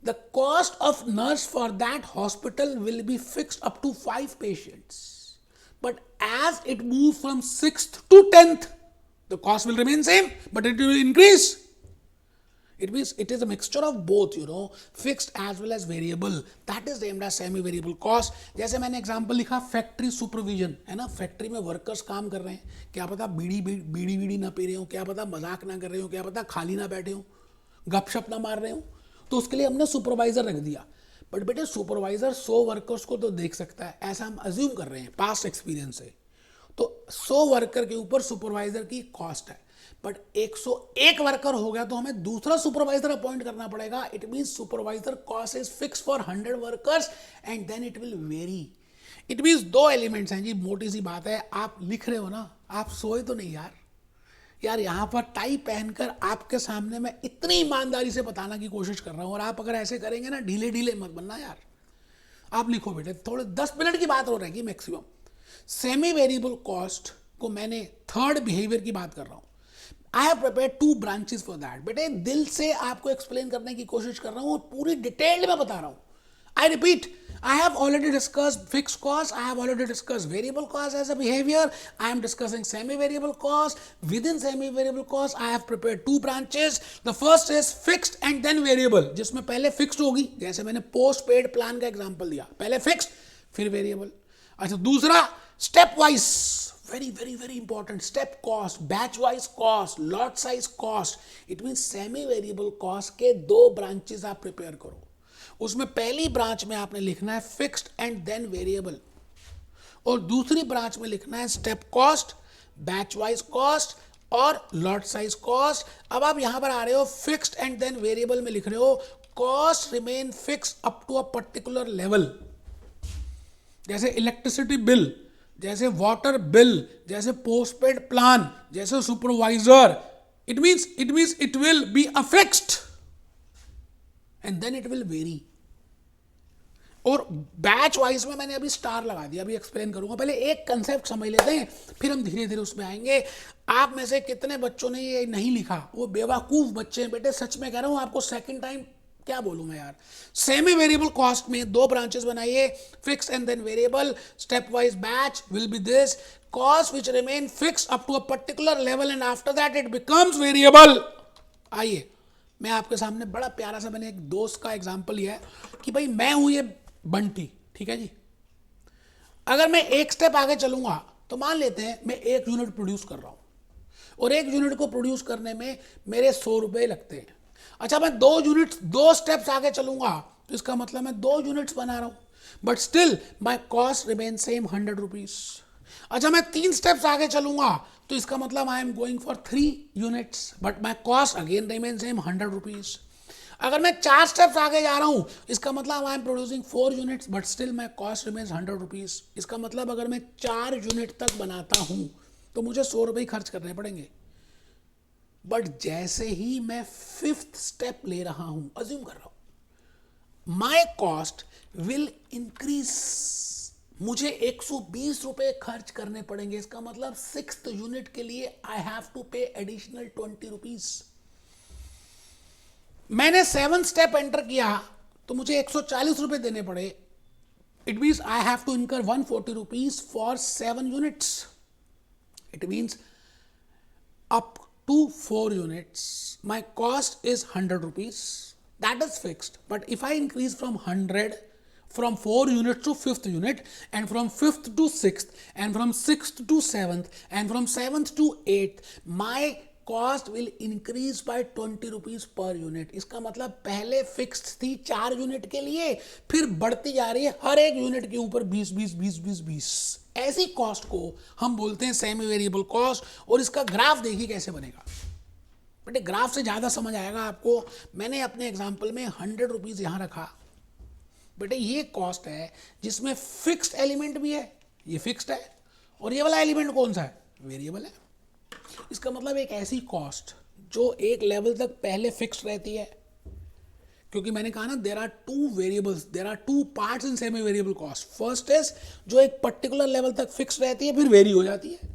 the cost of nurse for that hospital will be fixed up to 5 patients, but as it move from 6th to 10th the cost will remain same but it will increase. It means it is a mixture of both, you know, fixed as well as variable. That is named as semi-variable cost. जैसे मैंने एग्जांपल लिखा फैक्ट्री सुपरविजन, है ना, फैक्ट्री में वर्कर्स काम कर रहे हैं, क्या पता बीड़ी ना पी रहे हो, क्या पता मजाक ना कर रहे हो, क्या पता खाली ना बैठे हो, गपशप ना मार रहे हो, तो उसके लिए हमने सुपरवाइजर रख दिया। बट बेटे सुपरवाइजर 100 वर्कर्स को तो देख सकता है, ऐसा हम अज्यूम कर रहे हैं पास्ट एक्सपीरियंस से, तो 100 वर्कर के ऊपर सुपरवाइजर की कॉस्ट है। बट 101 वर्कर हो गया तो हमें दूसरा सुपरवाइजर अपॉइंट करना पड़ेगा। It means supervisor cost is fix for 100 workers and then it will vary. It means 2 elements हैं जी, मोटी सी बात है। आप लिख रहे हो ना, आप सोए तो नहीं यार यहां पर टाई पहनकर आपके सामने मैं इतनी ईमानदारी से बताना की कोशिश कर रहा हूं, और आप अगर ऐसे करेंगे ना, ढीले ढीले मत बनना यार। आप लिखो बेटे, थोड़े 10 मिनट की बात हो रहेगी मैक्सिमम। सेमी वेरिएबल कॉस्ट को मैंने थर्ड बिहेवियर की बात कर रहा हूं। I have prepared 2 branches for that. बेटे दिल से आपको एक्सप्लेन करने की कोशिश कर रहा हूं, पूरी डिटेल में बता रहा हूं। I repeat, I have already discussed fixed cost, I have already discussed variable cost as a behavior, I am discussing semi-variable cost. Within semi-variable cost, I have prepared 2 branches. The first is fixed and then variable, जिसमें पहले fixed होगी, जैसे मैंने पोस्ट पेड प्लान का एग्जांपल दिया, पहले fixed फिर variable। अच्छा, दूसरा step wise, very very very important, step cost, batch wise cost, lot size cost. It mean semi variable cost के 2 ब्रांचेस आप प्रिपेयर करो। उसमें पहली ब्रांच में आपने लिखना है फिक्स्ड एंड देन वेरिएबल, और दूसरी ब्रांच में लिखना है step cost, batch wise cost और लॉट साइज कॉस्ट। अब आप यहां पर आ रहे हो फिक्स्ड एंड देन वेरिएबल में लिख रहे हो cost remain fix up to a particular level, जैसे इलेक्ट्रिसिटी बिल, जैसे वाटर बिल, जैसे पोस्टपेड प्लान, जैसे supervisor. It means it will be a fixed and then it will vary. और बैच वाइज में मैंने अभी स्टार लगा दिया, अभी एक्सप्लेन करूंगा। पहले एक कंसेप्ट समझ लेते हैं, फिर हम धीरे धीरे उसमें आएंगे। आप में से कितने बच्चों ने ये नहीं लिखा, वो बेवकूफ बच्चे हैं बेटे, सच में कह रहा हूं आपको, सेकंड टाइम क्या बोलूं मैं यार। सेमी वेरिएबल कॉस्ट में 2 ब्रांचेस बनाइए, fix and then variable. Step wise batch will be this cost which remain fix up to a particular level and after that it becomes variable. आइए मैं आपके सामने बड़ा प्यारा सा, मैंने एक दोस्त का एग्जांपल लिया है कि भाई मैं हूं ये बंटी, ठीक है जी। अगर मैं एक स्टेप आगे चलूंगा तो मान लेते हैं मैं 1 यूनिट प्रोड्यूस कर रहा हूं और 1 यूनिट को प्रोड्यूस करने में मेरे 100 रुपए लगते हैं। अच्छा, मैं 2 यूनिट्स 2 स्टेप्स आगे चलूंगा तो इसका मतलब मैं 2 यूनिट्स बना रहा हूं, but still my cost remain same 100 rupees. अच्छा, मैं 3 स्टेप्स आगे चलूंगा तो इसका मतलब I am going for 3 units, but my cost again remain same 100 rupees. अगर मैं 4 स्टेप्स आगे जा रहा हूं इसका मतलब I am producing 4 units, but still my cost remains 100 rupees. इसका मतलब अगर मैं 4 यूनिट तक बनाता हूं तो मुझे 100 रुपये खर्च करने पड़ेंगे। बट जैसे ही मैं 5th स्टेप ले रहा हूं, अज्यूम कर रहा हूं, माई कॉस्ट विल इंक्रीज, मुझे 120 रुपए खर्च करने पड़ेंगे। इसका मतलब 6th यूनिट के लिए आई हैव टू पे एडिशनल 20 रुपीज। मैंने 7th स्टेप एंटर किया तो मुझे 140 रुपए देने पड़े। It means I have to incur 140 rupees for 7 units. It means up to 4 units my cost is 100 rupees. That is fixed. But if I increase from 100 from 4 units to 5th unit, and from 5th to 6th, and from 6th to 7th, and from 7th to 8th, my cost will increase by 20 rupees per unit. इसका मतलब पहले फिक्स्ड थी 4 यूनिट के लिए, फिर बढ़ती जा रही है हर एक यूनिट के ऊपर 20 20 20 20 20। ऐसी कॉस्ट को हम बोलते हैं सेमी वेरिएबल कॉस्ट। और इसका ग्राफ देखिए कैसे बनेगा बेटे, ग्राफ से ज़्यादा समझ आएगा आपको। मैंने अपने एग्जाम्पल में 100 रुपीज़ यहाँ रखा बेटे, ये कॉस्ट है जिसमें फिक्स्ड एलिमेंट भी है, ये फिक्स्ड है, और ये वाला एलिमेंट कौन सा है, वेरिएबल है। इसका मतलब एक ऐसी कॉस्ट जो एक लेवल तक पहले फिक्स्ड रहती है, क्योंकि मैंने कहा ना there are 2 variables, there are 2 parts in semi variable cost. First is जो एक पर्टिकुलर लेवल तक फिक्स्ड रहती है फिर वेरी हो जाती है।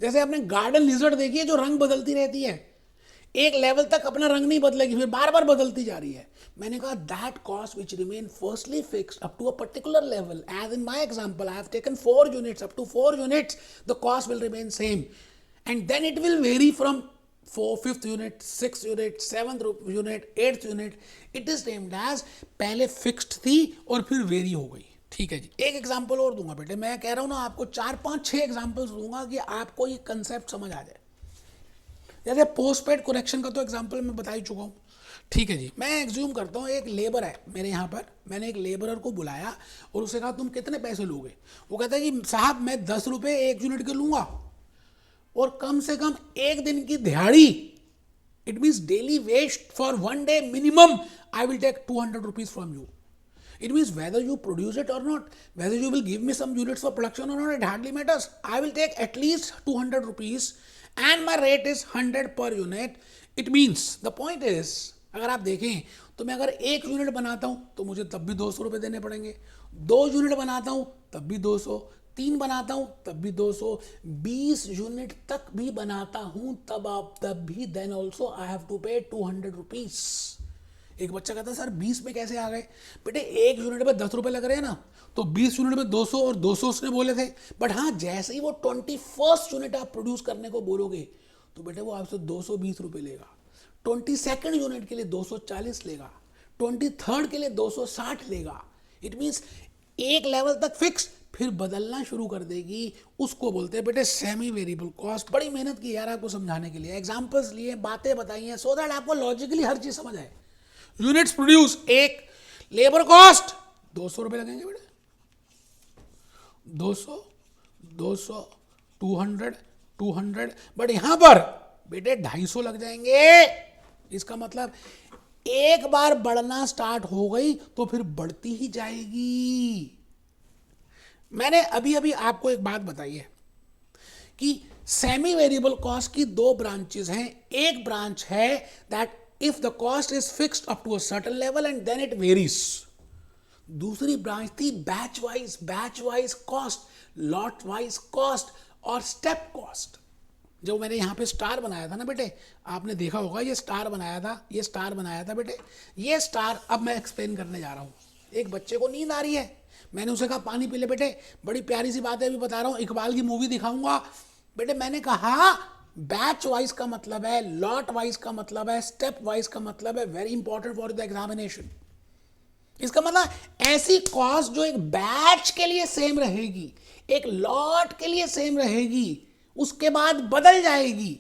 जैसे आपने गार्डन लिजर्ड देखी है जो रंग बदलती रहती है, एक लेवल तक अपना रंग नहीं बदलेगी, फिर बार बार बदलती जा रही है। मैंने कहा that cost which remain firstly fixed up to a particular level, as in my example I have taken 4 units, up to 4 units the cost will remain same, and then it will vary from 5th unit, 6th unit, 7th unit, 8th unit. It is named as पहले फिक्स्ड थी और फिर वेरी हो गई। ठीक है जी, एक एग्जांपल और दूंगा बेटे, मैं कह रहा हूं ना आपको 4 5 6 एग्जांपल्स दूंगा कि आपको ये कंसेप्ट समझ आ जाए। जैसे पोस्टपेड करेक्शन का तो एग्जांपल मैं बता ही चुका हूँ। ठीक है जी, मैं एग्ज्यूम करता हूँ एक लेबर है मेरे यहाँ पर, मैंने एक लेबरर को बुलाया और उससे कहा तुम कितने पैसे लोगे। वो कहता है कि साहब मैं 10 रुपये 1 यूनिट के लूँगा और कम से कम 1 दिन की दिहाड़ी, it means daily waste for 1 day minimum, I will take 200 rupees from you. It means whether you produce it or not, whether you will give me some units for production or not, it hardly matters. I will take at least 200 rupees and my rate is 100 per unit. It means the point is, अगर आप देखें तो मैं अगर 1 यूनिट बनाता हूं तो मुझे तब भी 200 रुपये देने पड़ेंगे, 2 यूनिट बनाता हूं तब भी 200, 3 बनाता हूं तब भी 200, 20 यूनिट तक भी बनाता हूं तब भी then also I have to pay 200 rupees. एक बच्चा कहता है सर 20 में कैसे आ गए। बेटे 1 यूनिट में 10 रुपए लग रहे हैं ना, तो 20 यूनिट में 200 और 200 उसने बोले थे। बट हाँ, जैसे ही वो 21st यूनिट आप प्रोड्यूस करने को बोलोगे तो बेटे वो आपसे 220 रुपये लेगा, 22nd यूनिट के लिए 240 लेगा, 23rd के लिए 260 लेगा। इट मीन्स एक लेवल तक फिक्स, फिर बदलना शुरू कर देगी, उसको बोलते हैं बेटे सेमी वेरिएबल कॉस्ट। बड़ी मेहनत की यार आपको समझाने के लिए, एग्जाम्पल्स लिए, बातें बताई हैं, सो दैट आपको लॉजिकली हर चीज समझ आए। यूनिट्स प्रोड्यूस, एक लेबर कॉस्ट 200 रुपये लगेंगे बेटे, 200 200 200 200, बट यहां पर बेटे 250 लग जाएंगे। इसका मतलब एक बार बढ़ना स्टार्ट हो गई तो फिर बढ़ती ही जाएगी। मैंने अभी अभी आपको एक बात बताई है कि सेमी वेरिएबल कॉस्ट की 2 ब्रांचेस हैं। एक ब्रांच है that if the cost is fixed up to a certain level and then it varies. दूसरी ब्रांच थी batch wise cost, lot wise cost और स्टेप कॉस्ट। जो मैंने यहाँ पे स्टार बनाया था ना बेटे, आपने देखा होगा ये स्टार बनाया था, ये स्टार बनाया था बेटे, ये स्टार अब मैं एक्सप्लेन करने जा रहा हूँ। एक बच्चे को नींद आ रही है, मैंने उसे कहा पानी पी ले बेटे, बड़ी प्यारी सी बात है अभी बता रहा हूँ, इकबाल की मूवी दिखाऊंगा। बेटे मैंने कहा बैच वाइज का मतलब है, लॉट वाइज का मतलब है, स्टेप वाइज का मतलब है, very important for the examination. इसका मतलब ऐसी कॉस्ट जो एक बैच के लिए सेम रहेगी, एक लॉट के लिए सेम रहेगी, उसके बाद बदल जाएगी।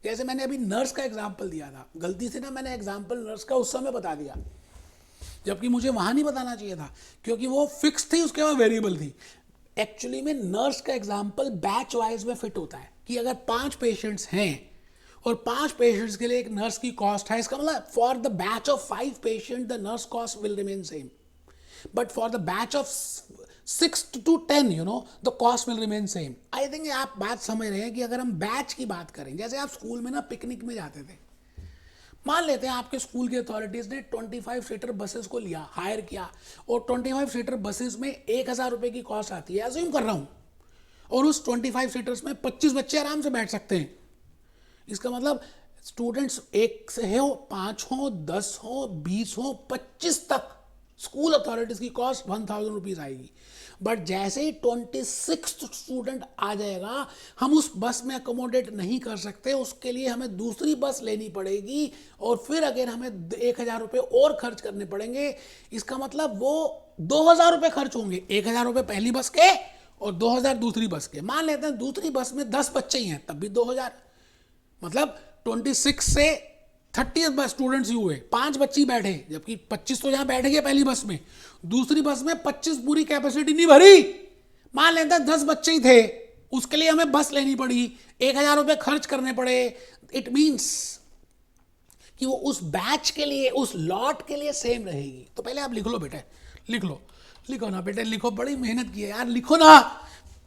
जैसे मैंने अभी नर्स का एग्जाम्पल दिया था, गलती से ना मैंने एग्जाम्पल नर्स का उस समय बता दिया, जबकि मुझे वहां नहीं बताना चाहिए था, क्योंकि वो फिक्स थी, उसके बाद वेरिएबल थी। एक्चुअली में नर्स का एग्जाम्पल बैच वाइज में फिट होता है कि अगर 5 पेशेंट्स हैं और 5 पेशेंट्स के लिए एक नर्स की कॉस्ट है, इसका मतलब for the batch of 5 patient the nurse cost will remain same, but for the batch of 6 to 10 the cost will remain same. I think आप बात समझ रहे हैं कि अगर हम बैच की बात करें, जैसे आप स्कूल में ना पिकनिक में जाते थे, मान लेते हैं आपके स्कूल की अथॉरिटीज ने 25 सीटर बसेस को लिया, हायर किया, और 25 सीटर बसेस में 1,000 रुपए की कॉस्ट आती है, एज्यूम कर रहा हूं, और उस 25 सीटर्स में 25 बच्चे आराम से बैठ सकते हैं। इसका मतलब स्टूडेंट्स 1 से हो, 5 हो, 10 हो, 20 हो, 25 तक स्कूल अथॉरिटीज की कॉस्ट 1,000 रुपीज आएगी। बट जैसे ही 26 स्टूडेंट आ जाएगा, हम उस बस में अकोमोडेट नहीं कर सकते, उसके लिए हमें दूसरी बस लेनी पड़ेगी, और फिर अगर हमें 1,000 रुपये और खर्च करने पड़ेंगे। इसका मतलब वो 2,000 रुपये खर्च होंगे, 1,000 रुपये पहली बस के और 2,000 दूसरी बस के। मान लेते हैं दूसरी बस में 10 बच्चे ही हैं, तब भी 2,000, मतलब 26 से 30 बस स्टूडेंट्स ही हुए, 5 बच्चे बैठे, जबकि 25 तो यहाँ बैठ गए पहली बस में, दूसरी बस में 25 पूरी कैपेसिटी नहीं भरी। मान लेते हैं 10 बच्चे ही थे, उसके लिए हमें बस लेनी पड़ी, 1,000 रुपये खर्च करने पड़े। इट मीन्स कि वो उस बैच के लिए, उस लॉट के लिए सेम रहेगी। तो पहले आप लिख लो बेटे, लिखो ना बेटे, लिखो, बड़ी मेहनत की है यार, लिखो ना।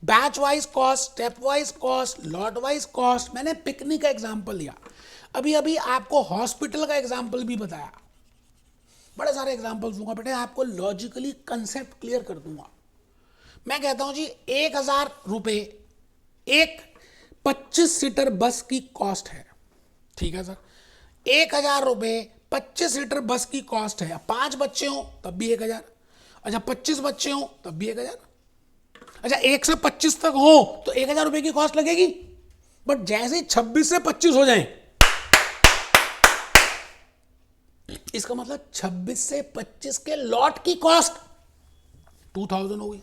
Batch wise cost, step wise cost, lot wise cost. मैंने पिकनिक का एग्जांपल दिया, अभी अभी आपको हॉस्पिटल का एग्जांपल भी बताया, बड़े सारे एग्जांपल्स दूंगा बेटे, आपको लॉजिकली कंसेप्ट क्लियर कर दूंगा। मैं कहता हूं जी 1,000 रुपये एक 25 सीटर बस की कॉस्ट है, ठीक है सर, 1,000 रुपये 25 सीटर बस की कॉस्ट है। 5 बच्चे हो तब भी 1,000, अच्छा 25 बच्चे हो तब भी 1,000, अच्छा 1 से 25 तक हो तो 1,000 रुपये की कॉस्ट लगेगी। बट जैसे ही 26 से 25 हो जाए, इसका मतलब 26 से 25 के लॉट की कॉस्ट 2,000 होगी।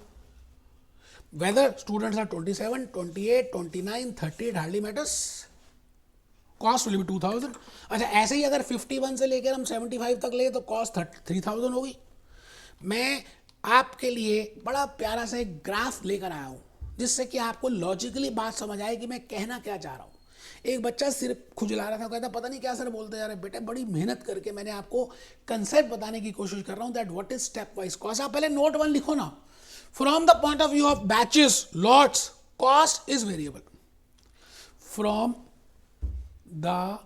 Whether students are 27, 28, 29, 30, hardly matters, cost will be 2,000। अच्छा ऐसे ही अगर 51 से लेकर हम 75 तक ले तो कॉस्ट 3,000 होगी। मैं आपके लिए बड़ा प्यारा सा एक ग्राफ लेकर आया हूँ, जिससे कि आपको लॉजिकली बात समझ आए कि मैं कहना क्या चाह रहा हूँ। एक बच्चा सिर्फ खुजला रहा था, कहता पता नहीं क्या सर बोलते जा रहे। बेटे बड़ी मेहनत करके मैंने आपको कंसेप्ट बताने की कोशिश कर रहा हूँ, that what is step wise cost. आप पहले नोट 1 लिखो ना। From the point of view of batches, lots, cost is variable. From the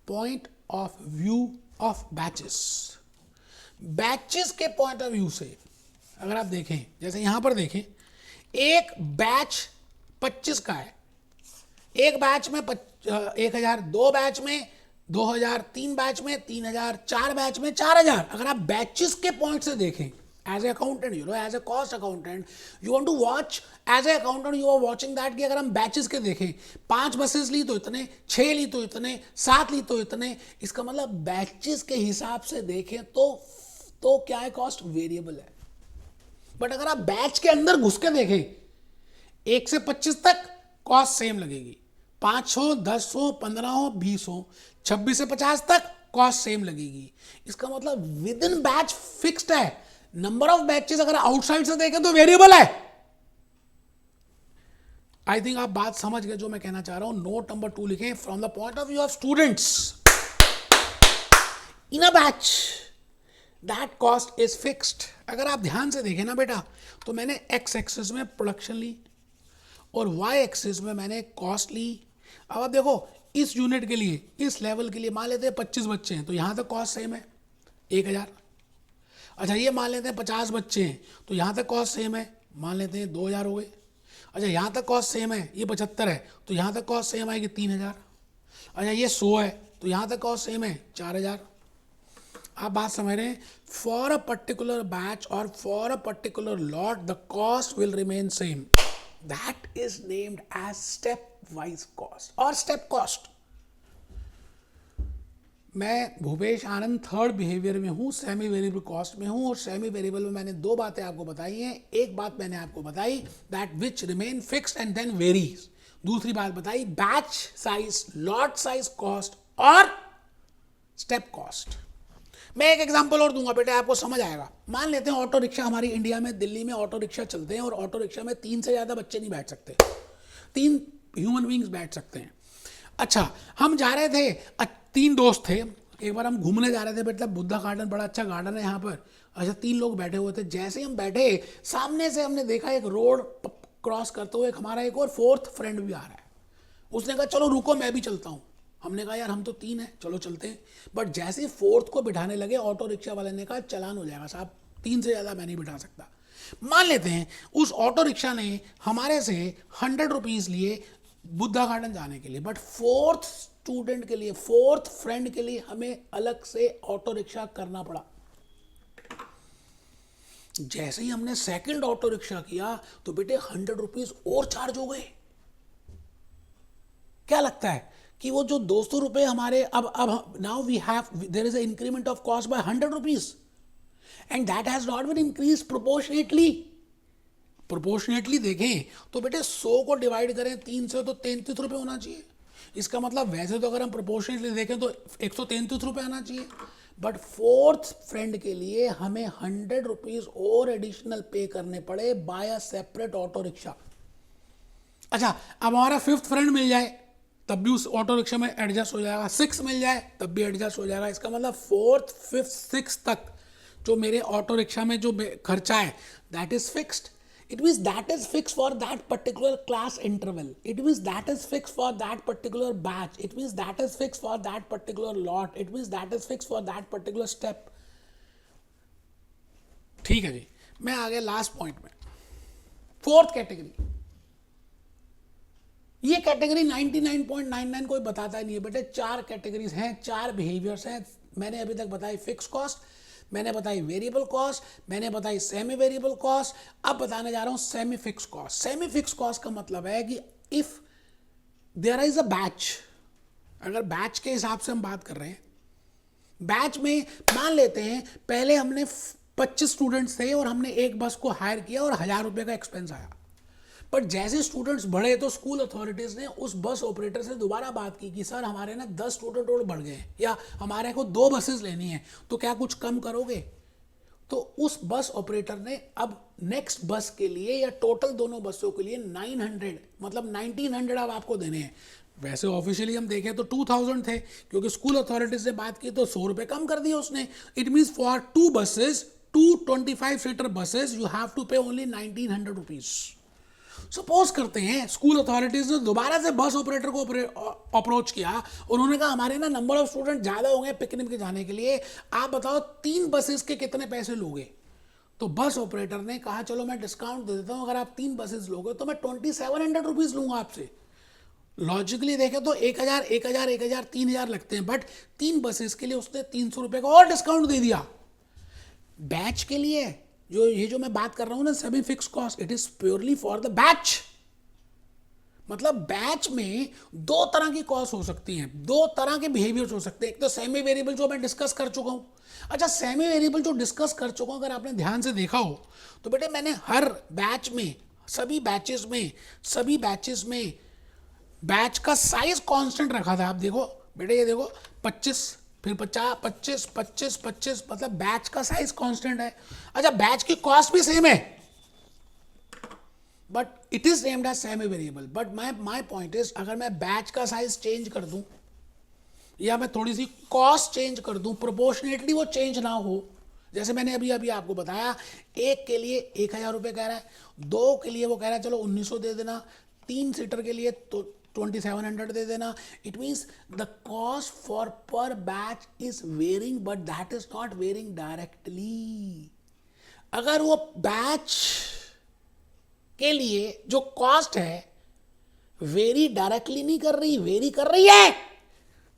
point of view of batches, batches के पॉइंट ऑफ व्यू से अगर आप देखें, जैसे यहां पर देखें, एक बैच 25 का है, एक बैच में 1,000, 2 बैच में 2,000, 3 बैच में 3,000, 4 बैच में 4,000। अगर आप बैचेस के पॉइंट से देखें, as a accountant, as a cost accountant, you want to watch, as a accountant you are watching that कि अगर हम बैचेस के देखें, 5 बसेस ली तो इतने, 6 ली तो इतने, 7 ली तो इतने। इसका मतलब बैचेस के हिसाब से देखें तो क्या है, कॉस्ट वेरिएबल है। बट अगर आप बैच के अंदर घुस के देखें, 1 से 25 तक कॉस्ट सेम लगेगी, 5 हो, 10 हो, 15 हो, 20 हो, 26 से 50 तक कॉस्ट सेम लगेगी। इसका मतलब विद इन बैच फिक्स्ड है। नंबर ऑफ बैचेस अगर आउटसाइड से देखें तो वेरिएबल है। आई थिंक आप बात समझ गए जो मैं कहना चाह रहा हूं। नोट नंबर 2 लिखें, from the point of view of students in a batch that cost is fixed. अगर आप ध्यान से देखें ना बेटा, तो मैंने एक्स एक्सिस में प्रोडक्शन ली और वाई एक्सिस में मैंने कॉस्ट ली। अब आप देखो, इस यूनिट के लिए, इस लेवल के लिए मान लेते हैं 25 बच्चे हैं तो यहाँ तक कॉस्ट सेम है 1,000। अच्छा ये मान लेते हैं 50 बच्चे हैं तो यहाँ तक कॉस्ट सेम है, मान लेते हैं 2,000 हो गए। अच्छा यहाँ तक कॉस्ट सेम है, ये 75 है तो यहाँ तक कॉस्ट सेम आएगी 3,000। अच्छा ये 100 है तो यहाँ तक कॉस्ट सेम है 4,000। आप बात समझ रहे हैं। फॉर अ पर्टिकुलर बैच और for a particular lot the cost will remain same. That is named as step wise cost और स्टेप कॉस्ट। मैं भूपेश आनंद थर्ड बिहेवियर में हूँ, सेमी वेरिएबल कॉस्ट में हूँ, और सेमी वेरिएबल में मैंने दो बातें आपको बताई हैं। एक बात मैंने आपको बताई that which remain fixed and then varies, दूसरी बात बताई batch size, lot size cost और स्टेप कॉस्ट। मैं एक एग्जांपल और दूंगा बेटे, आपको समझ आएगा। मान लेते हैं ऑटो रिक्शा हमारी इंडिया में, दिल्ली में ऑटो रिक्शा चलते हैं और ऑटो रिक्शा में 3 से ज़्यादा बच्चे नहीं बैठ सकते, 3 ह्यूमन बींग्स बैठ सकते हैं। अच्छा, हम जा रहे थे, 3 दोस्त थे, एक बार हम घूमने जा रहे थे, मतलब बुद्धा गार्डन बड़ा अच्छा गार्डन है यहाँ पर। अच्छा, 3 लोग बैठे हुए थे। जैसे ही हम बैठे, सामने से हमने देखा एक रोड क्रॉस करते हुए हमारा एक और 4th फ्रेंड भी आ रहा है। उसने कहा चलो रुको मैं भी चलता हूँ। हमने कहा यार हम तो 3 हैं, चलो चलते हैं। बट जैसे 4th को बिठाने लगे, ऑटो रिक्शा वाले ने कहा चलान हो जाएगा साहब, 3 से ज़्यादा मैं नहीं बिठा सकता। मान लेते हैं उस ऑटो रिक्शा ने हमारे से 100 रुपीज़ लिए बुद्धा गार्डन जाने के लिए, बट 4th स्टूडेंट के लिए, 4th फ्रेंड के लिए हमें अलग से ऑटो रिक्शा करना पड़ा। जैसे ही हमने सेकंड ऑटो रिक्शा किया तो बेटे 100 रुपीज़ और चार्ज हो गए। क्या लगता है कि वो जो 200 रुपए हमारे अब now we have there is a increment of cost by 100 rupees and that has not been increase proportionately देखें तो बेटे 100 को डिवाइड करें 3 से तो 33 रुपये होना चाहिए। इसका मतलब वैसे तो अगर हम प्रोपोर्शनेटली देखें तो 133 रुपये आना चाहिए, बट 4th फ्रेंड के लिए हमें 100 रुपीज़ और एडिशनल पे करने पड़े by a separate auto rickshaw. अच्छा, अब हमारा 5th फ्रेंड मिल जाए तब भी उस ऑटो रिक्शा में एडजस्ट हो जाएगा, 6 मिल जाए तब भी एडजस्ट हो जाएगा। इसका मतलब 4th, 5th, 6th तक जो मेरे ऑटो रिक्शा में जो खर्चा है that is fixed. It means that is fixed for that particular class interval. It means that is fixed for that particular batch. It means that is fixed for that particular lot. It means that is fixed for that particular step. ठीक है जी, मैं आ गया लास्ट पॉइंट में, 4th कैटेगरी। ये कैटेगरी 99.99 कोई बताता नहीं है बेटे। 4 कैटेगरीज हैं, 4 बिहेवियर्स हैं। मैंने अभी तक बताई फिक्स कॉस्ट, मैंने बताई वेरिएबल कॉस्ट, मैंने बताई सेमी वेरिएबल कॉस्ट, अब बताने जा रहा हूं semi fix cost. Semi fix cost का मतलब है कि if there is a batch, अगर बैच के हिसाब से हम बात कर रहे हैं, बैच में मान लेते हैं पहले हमने 25 स्टूडेंट्स थे और हमने एक बस को हायर किया और 1000 रुपये का एक्सपेंस आया। पर जैसे स्टूडेंट्स बढ़े तो स्कूल अथॉरिटीज़ ने उस बस ऑपरेटर से दोबारा बात की कि सर हमारे ना 10 स्टूडेंट और बढ़ गए हैं, या हमारे को 2 बसेस लेनी है, तो क्या कुछ कम करोगे? तो उस बस ऑपरेटर ने अब नेक्स्ट बस के लिए या टोटल दोनों बसों के लिए 900 मतलब 1900 अब आपको देने हैं। वैसे ऑफिशियली हम देखें तो 2000 थे, क्योंकि स्कूल अथॉरिटी से बात की तो 100 रुपये कम कर दिए उसने। It means for 2 buses, 2 25 seater buses you have to pay only 1900 rupees. Suppose करते हैं स्कूल अथॉरिटीज ने दोबारा से बस ऑपरेटर को अप्रोच किया, उन्होंने कहा हमारे ना नंबर ऑफ स्टूडेंट ज़्यादा हो गए पिकनिक के जाने के लिए, आप बताओ 3 बसेस के कितने पैसे लोगे? तो बस ऑपरेटर ने कहा चलो मैं डिस्काउंट दे देता हूँ, अगर आप 3 बसेस लोगे तो मैं 2700 रुपीज़ लूँगा आपसे। लॉजिकली देखें तो 1000, 1000, 1000, 3000 लगते हैं, बट 3 बसेस के लिए उसने 300 रुपये का और डिस्काउंट दे दिया। बैच के लिए जो मैं बात कर रहा हूं ना semi fix cost, it is purely for the batch. मतलब बैच में 2 तरह की कॉस्ट हो सकती हैं, 2 तरह के बिहेवियर्स हो सकते हैं। एक तो सेमी वेरिएबल जो मैं डिस्कस कर चुका हूं। अच्छा, सेमी वेरिएबल जो डिस्कस कर चुका हूं, अगर आपने ध्यान से देखा हो तो बेटे मैंने हर बैच में, सभी बैचेस में बैच का साइज कांस्टेंट रखा था। आप देखो बेटे, ये देखो 25, फिर 50, 25, 25, 25, मतलब बैच का साइज कांस्टेंट है। अच्छा, बैच की कॉस्ट भी सेम है, but it is named as semi variable. But my point is, अगर मैं बैच का साइज चेंज कर दूं या मैं थोड़ी सी कॉस्ट चेंज कर दूं, प्रोपोर्शनेटली वो चेंज ना हो, जैसे मैंने अभी आपको बताया, एक के लिए 1000 रुपये कह रहा है, 2 के लिए वो कह रहा है चलो 1900 दे देना, 3 सीटर के लिए तो 2700 दे देना। It means the cost for per batch is varying, but that is not varying directly. अगर वो बैच के लिए जो कॉस्ट है वेरी डायरेक्टली नहीं कर रही, वेरी कर रही है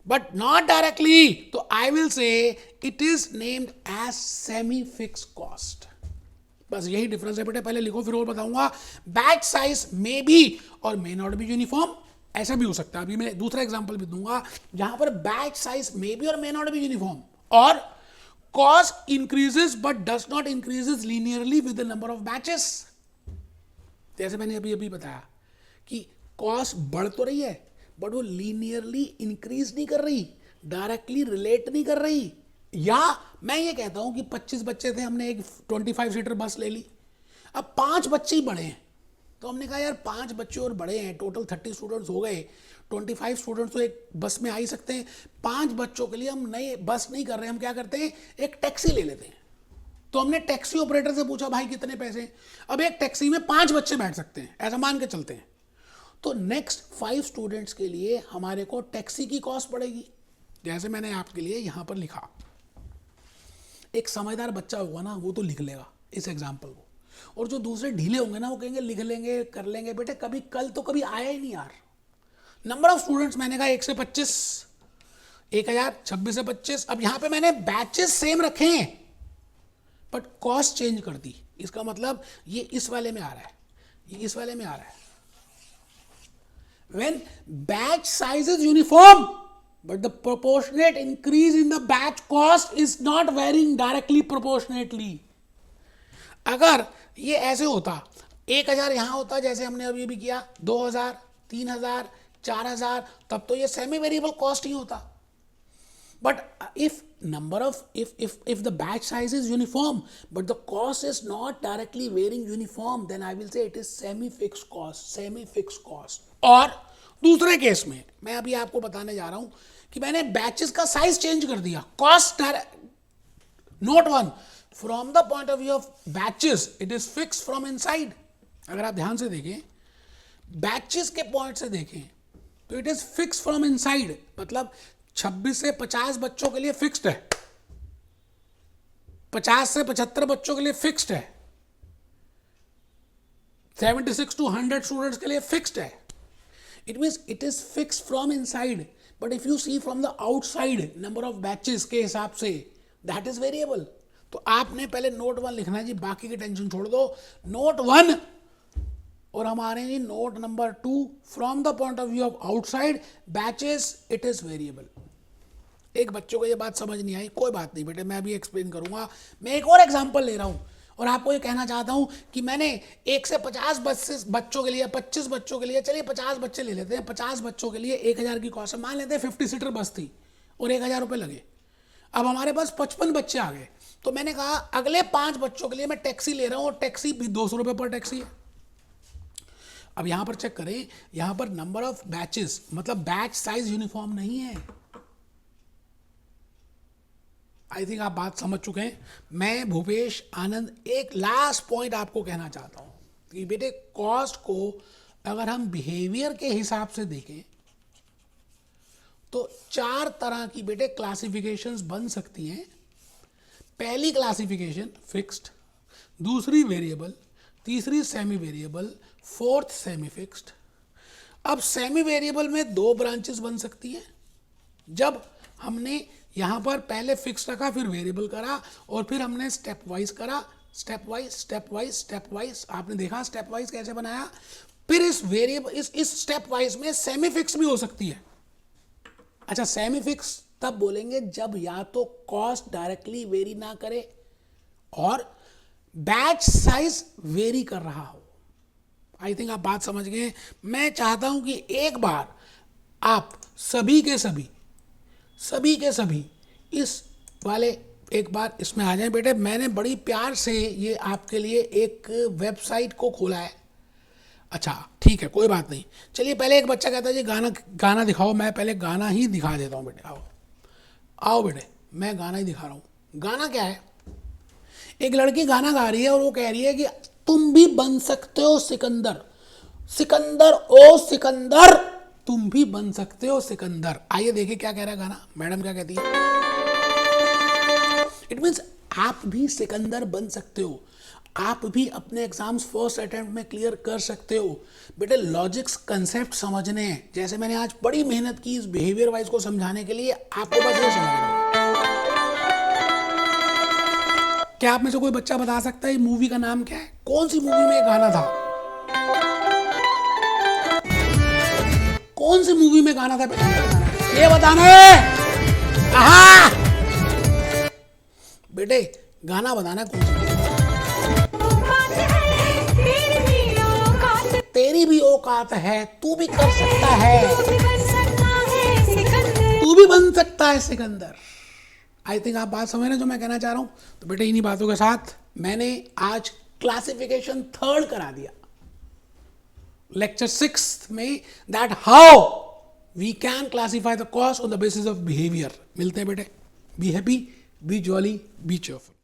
बट नॉट डायरेक्टली, तो I will say it is named as semi fix cost. बस यही डिफरेंस है बेटे, पहले लिखो फिर और बताऊंगा। बैच साइज मे बी और मे नॉट बी यूनिफॉर्म, ऐसा भी हो सकता है। अभी मैं दूसरा एग्जांपल भी दूंगा जहां पर बैच साइज मे बी और मे नॉट बी यूनिफॉर्म, और cost increases but does not increases linearly with the number of batches. जैसे मैंने अभी अभी बताया कि कॉस्ट बढ़ तो रही है बट वो लीनियरली इंक्रीज नहीं कर रही, डायरेक्टली रिलेट नहीं कर रही। या मैं ये कहता हूं कि 25 बच्चे थे, हमने एक 25 सीटर बस ले ली, अब 5 बच्चे ही बड़े हैं, तो हमने कहा यार 5 बच्चे और बड़े हैं, टोटल 30 स्टूडेंट्स हो गए, 25 स्टूडेंट्स तो एक बस में आ ही सकते हैं। 5 बच्चों के लिए हम नई बस नहीं कर रहे, हम क्या करते हैं, एक टैक्सी ले लेते हैं। तो हमने टैक्सी ऑपरेटर से पूछा भाई कितने पैसे, अब एक टैक्सी में 5 बच्चे बैठ सकते हैं, ऐसा मान के चलते हैं। तो नेक्स्ट 5 स्टूडेंट्स के लिए हमारे को टैक्सी की कॉस्ट पड़ेगी। जैसे मैंने आपके लिए यहां पर लिखा, एक समझदार बच्चा होगा ना वो तो लिख लेगा इस एग्जाम्पल को, और जो दूसरे ढीले होंगे ना वो कहेंगे लिख लेंगे कर लेंगे। बेटे कभी कल तो कभी आया ही नहीं यार। नंबर ऑफ स्टूडेंट्स मैंने कहा 1 से 25, 1000, 26 से 25। अब यहां पे मैंने बैचेस सेम रखे हैं बट कॉस्ट चेंज कर दी। इसका मतलब ये इस वाले में आ रहा है, ये इस वाले में आ रहा है। When batch size is uniform but the proportionate increase in the batch cost is not varying directly proportionately. अगर ये ऐसे होता, 1000 यहां होता जैसे हमने अभी भी किया, 2000, 3000, 4000, तब तो ये सेमी वेरिएबल कॉस्ट ही होता। But if the batch size is uniform but the cost is not directly varying uniform, then I will say it is semi fixed cost. और दूसरे केस में मैं अभी आपको बताने जा रहा हूं कि मैंने बैचेस का साइज चेंज कर दिया, cost note one, from the point of view of batches it is fix from inside. अगर आप ध्यान से देखें, बैचेस के पॉइंट से देखें तो it is fix from inside, मतलब 26 से 50 बच्चों के लिए फिक्स्ड है, 50 से 75 बच्चों के लिए फिक्स्ड है, 76 to 100 स्टूडेंट्स के लिए फिक्स्ड है। It means it is fix from inside, but if you see from the outside number of batches के हिसाब से दैट इज वेरिएबल। तो आपने पहले नोट 1 लिखना है जी, बाकी की टेंशन छोड़ दो। नोट 1 और हमारे जी note number 2, from the point of view of outside batches it is variable. एक बच्चों को ये बात समझ नहीं आई, कोई बात नहीं बेटे, मैं अभी एक्सप्लेन करूंगा। मैं एक और एग्जांपल ले रहा हूं और आपको ये कहना चाहता हूं कि मैंने 1 से 50 बच्चों के लिए, 25 बच्चों के लिए, चलिए 50 बच्चे ले लेते हैं, 50 बच्चों के लिए 1000 की कॉस्ट, मान लेते हैं 50 सीटर बस थी और 1000 रुपये लगे। अब हमारे पास 55 बच्चे आ गए, तो मैंने कहा अगले 5 बच्चों के लिए मैं टैक्सी ले रहा हूं और टैक्सी भी 200 रुपये पर टैक्सी है। अब यहां पर चेक करें, यहां पर नंबर ऑफ बैचेस मतलब बैच साइज यूनिफॉर्म नहीं है। आई थिंक आप बात समझ चुके हैं। मैं भूपेश आनंद एक लास्ट पॉइंट आपको कहना चाहता हूं कि बेटे कॉस्ट को अगर हम बिहेवियर के हिसाब से देखें तो 4 तरह की बेटे क्लासिफिकेशंस बन सकती हैं। पहली क्लासिफिकेशन फिक्स्ड, दूसरी वेरिएबल, तीसरी semi variable, fourth semi fixed. अब सेमी वेरिएबल में 2 ब्रांचेस बन सकती हैं। जब हमने यहां पर पहले फिक्स रखा, फिर वेरिएबल करा और फिर हमने स्टेप वाइज करा, स्टेप वाइज आपने देखा स्टेप वाइज कैसे बनाया। फिर इस वेरिएबल इस स्टेप वाइज में सेमी फिक्स भी हो सकती है। अच्छा, सेमी फिक्स तब बोलेंगे जब या तो कॉस्ट डायरेक्टली वेरी ना करे और बैच साइज वेरी कर रहा हो। आई थिंक आप बात समझ गए। मैं चाहता हूं कि एक बार आप सभी के सभी इस वाले एक बार इसमें आ जाएं। बेटे मैंने बड़ी प्यार से ये आपके लिए एक वेबसाइट को खोला है। अच्छा ठीक है, कोई बात नहीं। चलिए पहले एक बच्चा कहता है जी गाना दिखाओ, मैं पहले गाना ही दिखा देता हूँ बेटे। आओ बेटे, मैं गाना ही दिखा रहा हूँ। गाना क्या है, एक लड़की गाना गा रही है और वो कह रही है कि तुम भी बन सकते हो सिकंदर, सिकंदर ओ सिकंदर, तुम भी बन सकते हो सिकंदर। आइए देखिए क्या कह रहा है गाना, मैडम क्या कहती है। इट मीन्स आप भी सिकंदर बन सकते हो, आप भी अपने एग्जाम्स फर्स्ट अटेम्प्ट में क्लियर कर सकते हो। बेटे लॉजिक्स कंसेप्ट समझने हैं, जैसे मैंने आज बड़ी मेहनत की इस बिहेवियर वाइज को समझाने के लिए, आपको बस ये समझना है। क्या आप में से कोई बच्चा बता सकता है मूवी का नाम क्या है? कौन सी मूवी में गाना था? कौन सी मूवी में गाना था बेटा? ये बताना है। कहा बेटे गाना बताना कौन सी? तेरी भी औकात है, तू भी कर सकता है, तू भी बन सकता है सिकंदर। आई थिंक आप बात समझ रहे हैं जो मैं कहना चाह रहा हूं। तो बेटे इन्हीं बातों के साथ मैंने आज क्लासिफिकेशन 3rd करा दिया लेक्चर 6 में, that how we can classify the cost on the basis of behaviour. मिलते हैं बेटे। Be happy, be jolly, be cheerful.